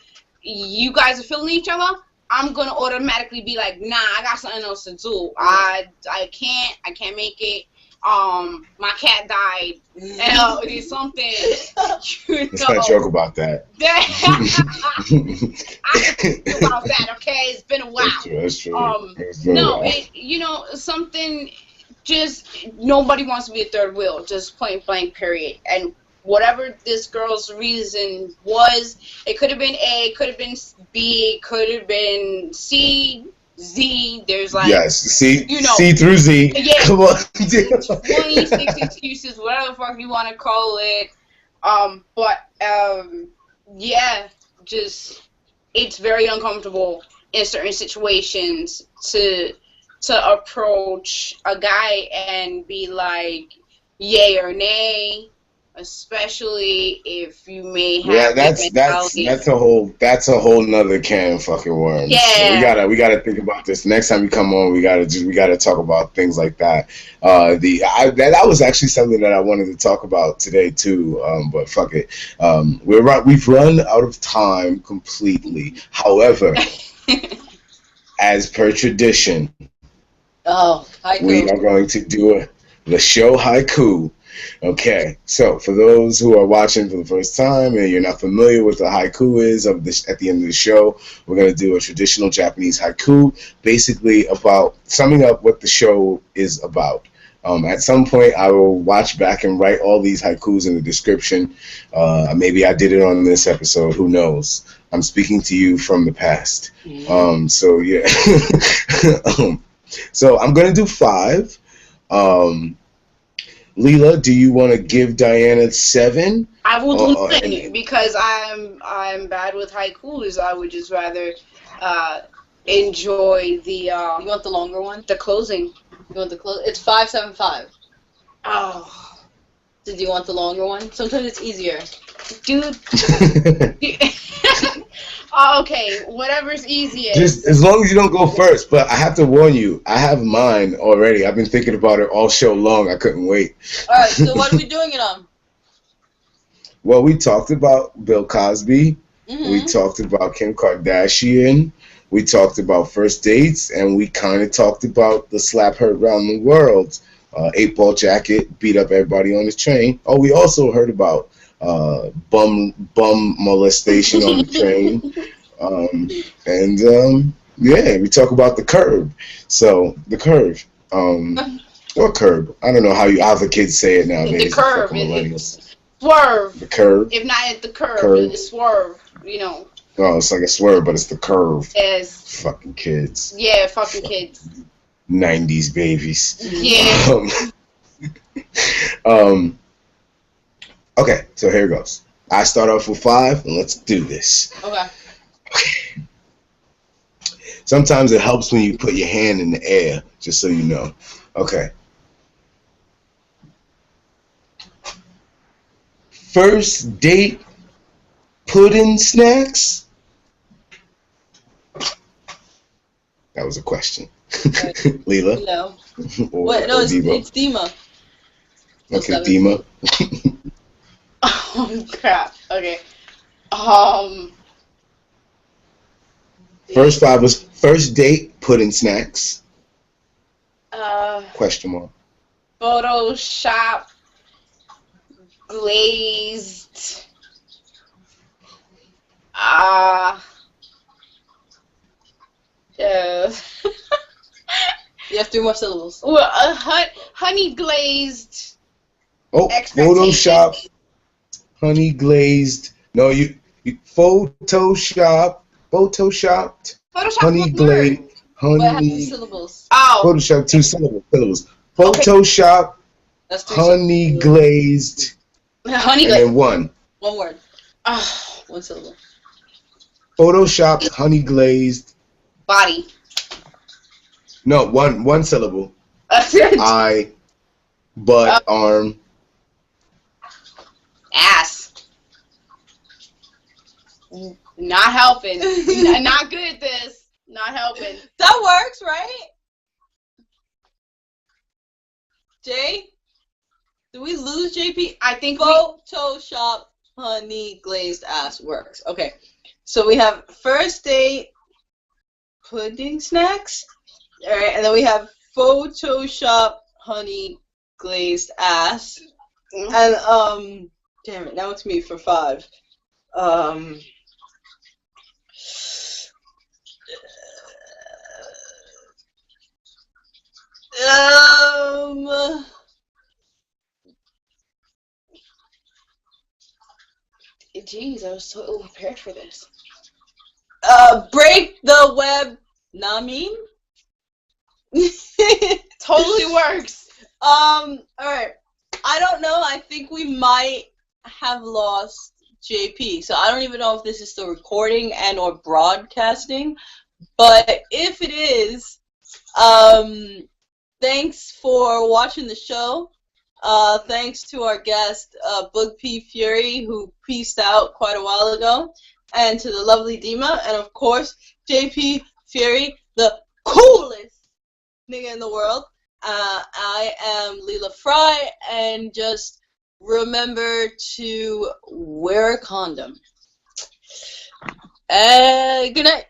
you guys are feeling each other, I'm gonna automatically be like, nah, I got something else to do. I can't make it. My cat died. It's something. Let's not joke about that. I can think about that. Okay, it's been a while. That's true. Something. Just nobody wants to be a third wheel. Just point blank, period. And whatever this girl's reason was, it could have been A, it could have been B, it could have been C, Z. There's like C through Z. Yeah, come on. 26 excuses, whatever the fuck you want to call it. Just it's very uncomfortable in certain situations to approach a guy and be like, yay or nay, especially if you may have that's a whole nother can of fucking worms. Yeah. So we gotta think about this. Next time you come on, we gotta talk about things like that. That was actually something that I wanted to talk about today too. But fuck it. We've run out of time completely. However, as per tradition, we are going to do the show haiku. Okay, so for those who are watching for the first time and you're not familiar with what the haiku is at the end of the show, we're going to do a traditional Japanese haiku, basically about summing up what the show is about. At some point, I will watch back and write all these haikus in the description. Maybe I did it on this episode. Who knows? I'm speaking to you from the past. So, yeah. So I'm going to do 5. Leela, do you want to give Diana 7? I will do 10 because I'm bad with haikus. I would just rather enjoy the. You want the longer one? The closing. You want the close? It's 575. Oh. Did you want the longer one? Sometimes it's easier. Dude. Okay, whatever's easiest. Just as long as you don't go first. But I have to warn you, I have mine already. I've been thinking about it all show long. I couldn't wait. All right, so what are we doing it on? Well, we talked about Bill Cosby. Mm-hmm. We talked about Kim Kardashian. We talked about first dates, and we kind of talked about the slap heard around the world. 8-ball jacket, beat up everybody on the train. Oh, we also heard about bum molestation on the train. We talk about the curb. So the curve. Or curb. I don't know how the kids say it nowadays. The curve. It's swerve. The curve. If not at the curve. It's swerve. Oh, it's like a swerve, but it's the curve. Yes. Fucking kids. Yeah, fucking kids. 90s babies. Yeah. Okay, so here it goes. I start off with 5, and let's do this. Okay. Sometimes it helps when you put your hand in the air, just so you know. Okay. First date pudding snacks? That was a question. Right. Leela? No. No, it's Dima. Okay, Dima. Oh, crap. Okay. First 5 was first date pudding snacks. Question mark. Photoshop glazed. You have 3 more syllables. Well, honey glazed. Oh, Photoshop. Honey glazed. No, you photoshopped. Honey glazed. Honey. Syllables. Oh. Photoshop 2 syllables. Photoshop. Okay. That's 3 honey syllables. Glazed. Honey and glazed. then 1. 1 word. Oh. 1 syllable. Photoshopped honey glazed. Body. No, one syllable. eye, butt, arm. Ass. Not helping. Not good at this. Not helping. That works, right? Jay? Did we lose JP? I think Photoshop honey glazed ass works. Okay. So we have first date pudding snacks. Alright, and then we have Photoshop honey glazed ass. And damn it, now it's me for 5. Jeez, I was so ill prepared for this. Break the web. Namin? Totally works. Alright. I don't know. I think we might have lost JP. So I don't even know if this is still recording and or broadcasting. But if it is, thanks for watching the show. Thanks to our guest, Boog P. Fury, who peaced out quite a while ago. And to the lovely Dima. And of course, JP Fury, the coolest nigga in the world. I am Leela Fry, and just remember to wear a condom. Good night.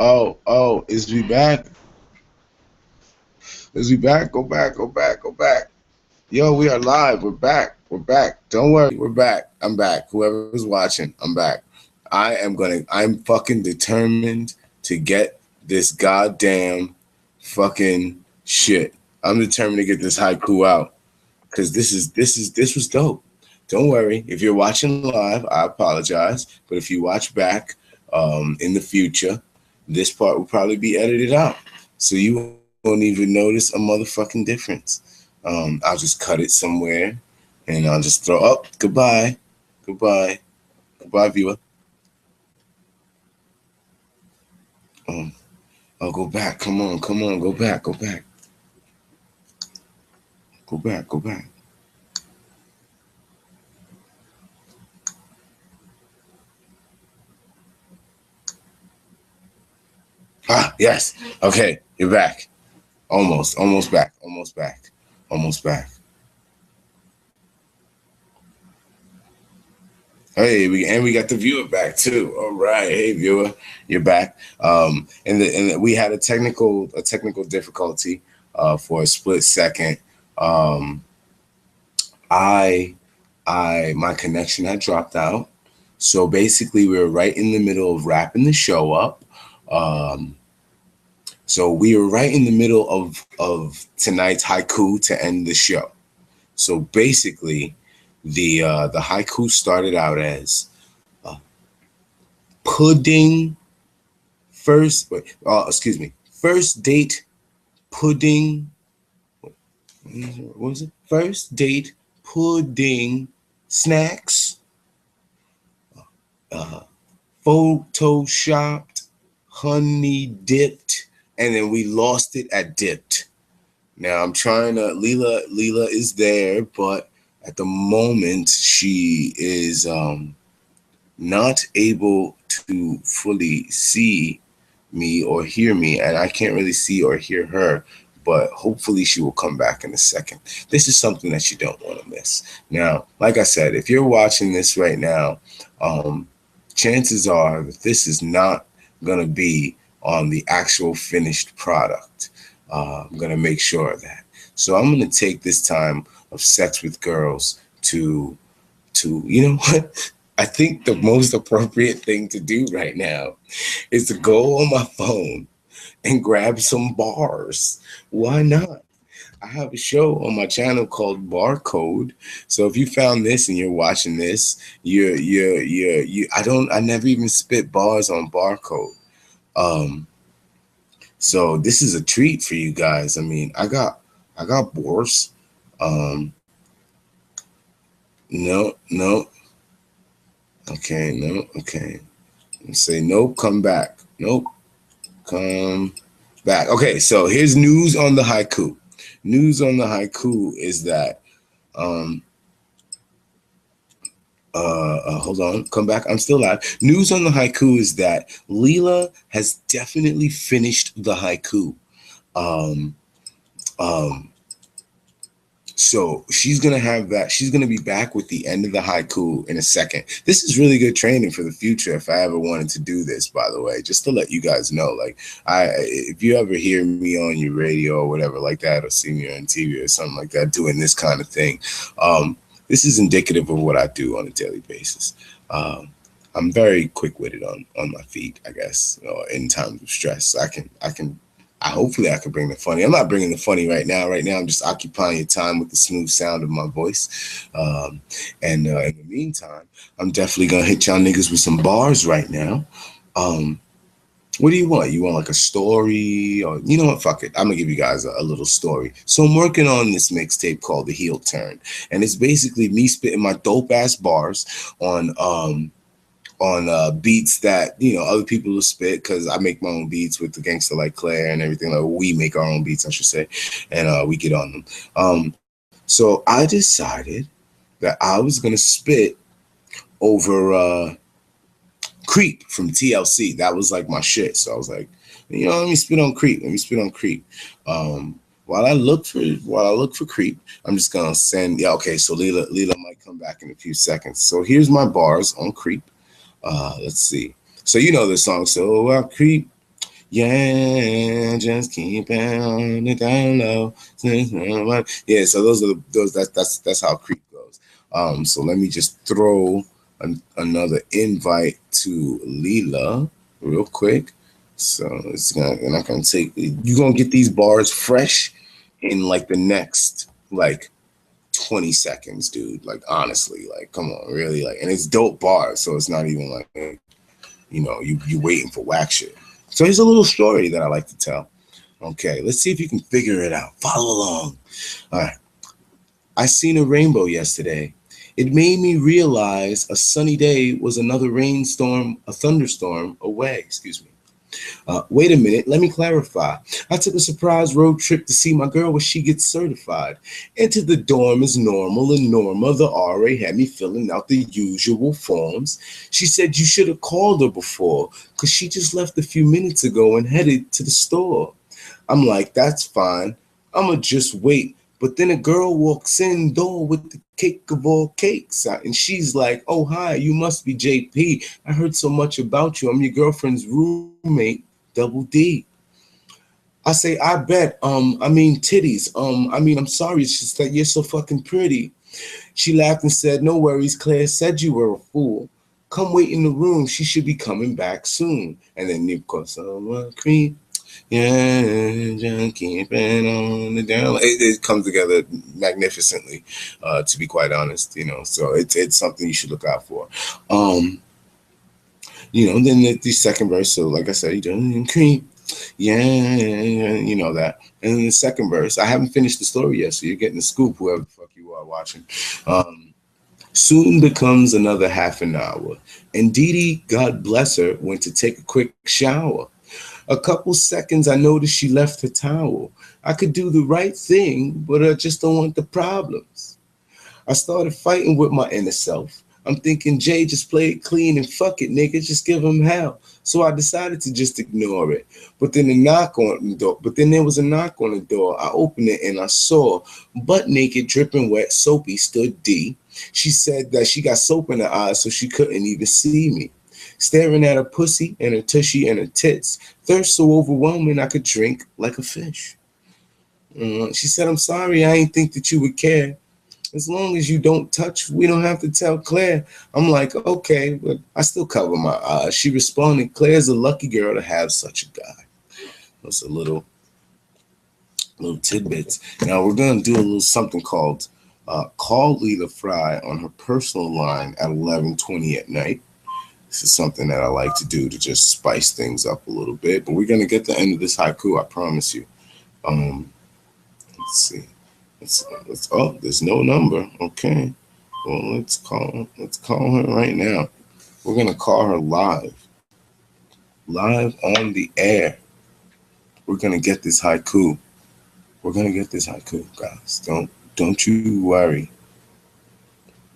Oh, is we back? Is we back? Go back, go back, go back. Yo, we are live. We're back. We're back. Don't worry, we're back. I'm back. Whoever's watching, I'm back. I'm fucking determined to get this goddamn fucking shit. I'm determined to get this haiku out. Cause this was dope. Don't worry. If you're watching live, I apologize. But if you watch back in the future, this part will probably be edited out. So you won't even notice a motherfucking difference. I'll just cut it somewhere and I'll just throw up. Goodbye. Goodbye. Goodbye, viewer. Oh, go back. Come on. Go back. Go back. Go back. Go back. Ah, yes. Okay, you're back. Almost back. Almost back. Hey, we got the viewer back too. All right, hey viewer, you're back. And we had a technical difficulty for a split second. My connection had dropped out. So basically, we were right in the middle of wrapping the show up. So we were right in the middle of tonight's haiku to end the show. So basically, the haiku started out as pudding first date pudding. What was it? First date pudding snacks. Photoshopped, honey dipped, and then we lost it at dipped. Now I'm trying to. Leela is there, but at the moment she is not able to fully see me or hear me, and I can't really see or hear her. But hopefully she will come back in a second. This is something that you don't want to miss. Now, like I said, if you're watching this right now, chances are that this is not going to be on the actual finished product. I'm going to make sure of that. So I'm going to take this time of sex with girls to you know what? I think the most appropriate thing to do right now is to go on my phone and grab some bars. Why not? I have a show on my channel called Barcode. So if you found this and you're watching this, I never even spit bars on Barcode. So this is a treat for you guys. I mean, I got bars. No. Okay, no, okay. Let's say nope, come back. Nope. Come back. Okay, so here's news on the haiku. News on the haiku is that hold on, come back. I'm still live. News on the haiku is that Leela has definitely finished the haiku. So she's gonna have that. She's gonna be back with the end of the haiku in a second. This is really good training for the future. If I ever wanted to do this, by the way, just to let you guys know, like if you ever hear me on your radio or whatever like that, or see me on TV or something like that, doing this kind of thing, this is indicative of what I do on a daily basis. I'm very quick-witted on my feet, I guess, in times of stress. Hopefully I can bring the funny. I'm not bringing the funny right now. Right now, I'm just occupying your time with the smooth sound of my voice. In the meantime, I'm definitely going to hit y'all niggas with some bars right now. What do you want? You want like a story? Or you know what? Fuck it. I'm going to give you guys a little story. So I'm working on this mixtape called The Heel Turn. And it's basically me spitting my dope-ass bars on beats that, other people will spit, because I make my own beats with the gangster like Claire and everything. Like, we make our own beats, I should say, and we get on them. So I decided that I was going to spit over Creep from TLC. That was like my shit. So I was like, let me spit on Creep. While I look for Creep, I'm just gonna send. Yeah, okay. So Leela might come back in a few seconds. So here's my bars on Creep. Let's see. So you know the song. So I creep, yeah, just keep it on the down low. Yeah. So that's how Creep goes. So let me just throw another invite to Leela real quick. So you're gonna get these bars fresh in like the next 20 seconds, dude. Like, honestly, like, come on, really, like, and it's dope bars, so it's not even like, you waiting for whack shit. So here's a little story that I like to tell. Okay, let's see if you can figure it out. Follow along. All right. I seen a rainbow yesterday. It made me realize a sunny day was another a thunderstorm away. Excuse me. Wait a minute, let me clarify. I took a surprise road trip to see my girl where she gets certified. Entered the dorm as normal, and Norma, the RA, had me filling out the usual forms. She said you should have called her before, because she just left a few minutes ago and headed to the store. I'm like, that's fine. I'ma just wait. But then a girl walks in door with the cake of all cakes. And she's like, oh, hi, you must be JP. I heard so much about you. I'm your girlfriend's roommate, Double D. I say, I bet, titties. I'm sorry, it's just that you're so fucking pretty. She laughed and said, no worries, Claire said you were a fool. Come wait in the room. She should be coming back soon. And then Nip goes, creep. Yeah, just keep it on the down. It comes together magnificently, to be quite honest. So it's something you should look out for. Then the second verse. So like I said, you don't creep. Yeah, that. And then the second verse, I haven't finished the story yet, so you're getting the scoop, whoever the fuck you are watching. Soon becomes another half an hour, and Dee Dee, God bless her, went to take a quick shower. A couple seconds, I noticed she left her towel. I could do the right thing, but I just don't want the problems. I started fighting with my inner self. I'm thinking, Jay, just play it clean and fuck it, nigga. Just give him hell. So I decided to just ignore it. But then there was a knock on the door. I opened it and I saw butt naked, dripping wet, soapy stood D. She said that she got soap in her eyes, so she couldn't even see me. Staring at her pussy and her tushy and her tits. Thirst so overwhelming I could drink like a fish. She said, I'm sorry, I ain't think that you would care. As long as you don't touch, we don't have to tell Claire. I'm like, okay, but I still cover my eyes. She responded, Claire's a lucky girl to have such a guy. That's a little tidbits. Now we're going to do a little something called call Leela Fry on her personal line at 11:20 at night. This is something that I like to do to just spice things up a little bit. But we're going to get the end of this haiku, I promise you. Let's see. Oh, there's no number. Okay. Well, let's call her right now. We're gonna call her live on the air. We're gonna get this haiku. Guys. Don't you worry.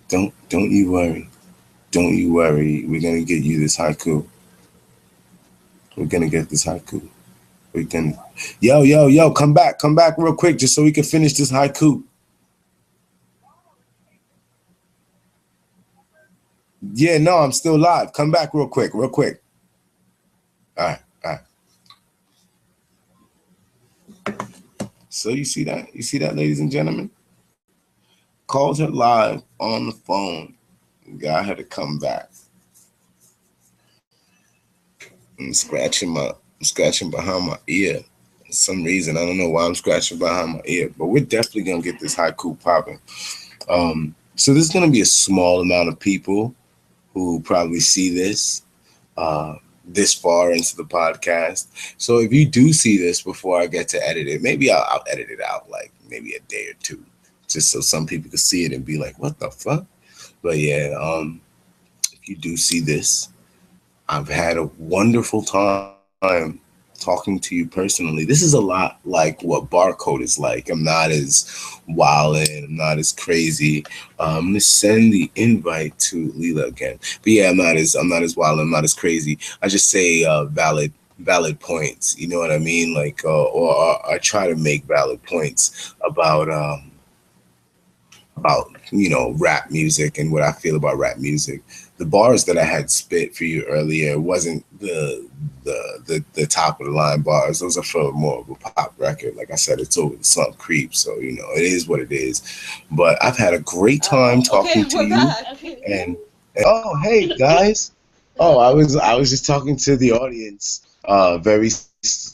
Don't you worry. Don't you worry. We're gonna get you this haiku. We're gonna get this haiku. We can, yo, come back real quick, just so we can finish this haiku. Yeah, no, I'm still live. Come back real quick. All right. So you see that, ladies and gentlemen? Called her live on the phone. Got her to come back. I'm scratching behind my ear. For some reason, I don't know why I'm scratching behind my ear, but we're definitely gonna get this haiku popping. So there's gonna be a small amount of people who probably see this this far into the podcast. So if you do see this before I get to edit it, maybe I'll edit it out like maybe a day or two, just so some people can see it and be like, "What the fuck?" But yeah, if you do see this, I've had a wonderful time talking to you personally. This is a lot like what Barcode is like. I'm not as wild and I'm not as crazy. I'm gonna send the invite to Leela again. But yeah, I'm not as wild. I'm not as crazy. I just say valid points. You know what I mean? Like, or I try to make valid points about rap music and what I feel about rap music. The bars that I had spit for you earlier wasn't the top of the line bars. Those are for more of a pop record. Like I said, it's over the slump creep, so it is what it is. But I've had a great time talking to you. And oh, hey guys. Oh, I was just talking to the audience, very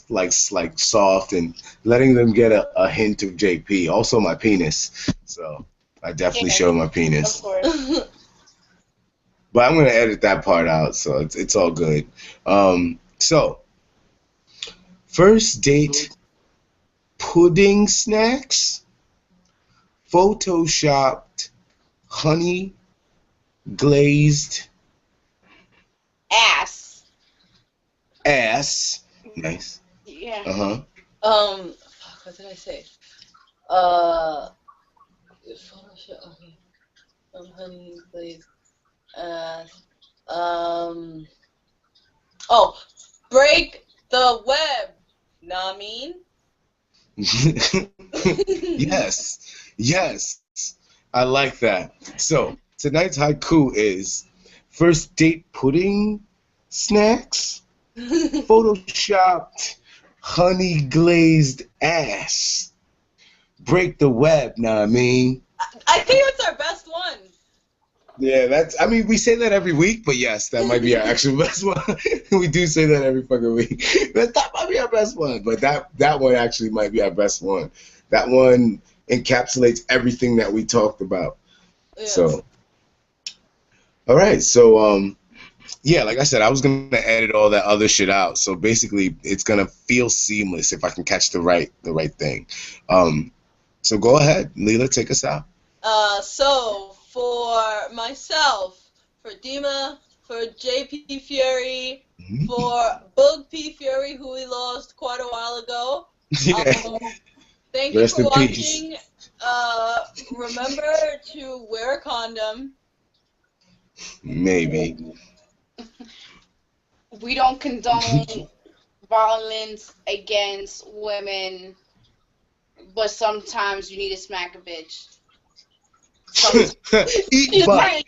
like soft and letting them get a hint of JP. Also my penis. So I definitely showed my penis. Of course. But I'm gonna edit that part out, so it's all good. So first date pudding snacks, photoshopped honey glazed Ass. Nice. Yeah. Uh-huh. What did I say? Photoshop. Okay. Honey glazed. Break the web. Know what I mean? Yes. I like that. So tonight's haiku is first date pudding snacks, photoshopped honey glazed ass. Break the web, know what I mean? I think it's our best one. Yeah, we say that every week, but yes, that might be our actual best one. We do say that every fucking week. That might be our best one, but that one actually might be our best one. That one encapsulates everything that we talked about. Yeah. So, all right. So, yeah, like I said, I was going to edit all that other shit out. So basically, it's going to feel seamless if I can catch the right thing. So go ahead, Leela, take us out. So for myself, for Dima, for JP Fury, Mhm. for Boog P Fury, who we lost quite a while ago. Yeah. Thank you Rest for in peace. watching. Remember to wear a condom. Maybe. We don't condone violence against women, but sometimes you need to smack a bitch. Eat butt.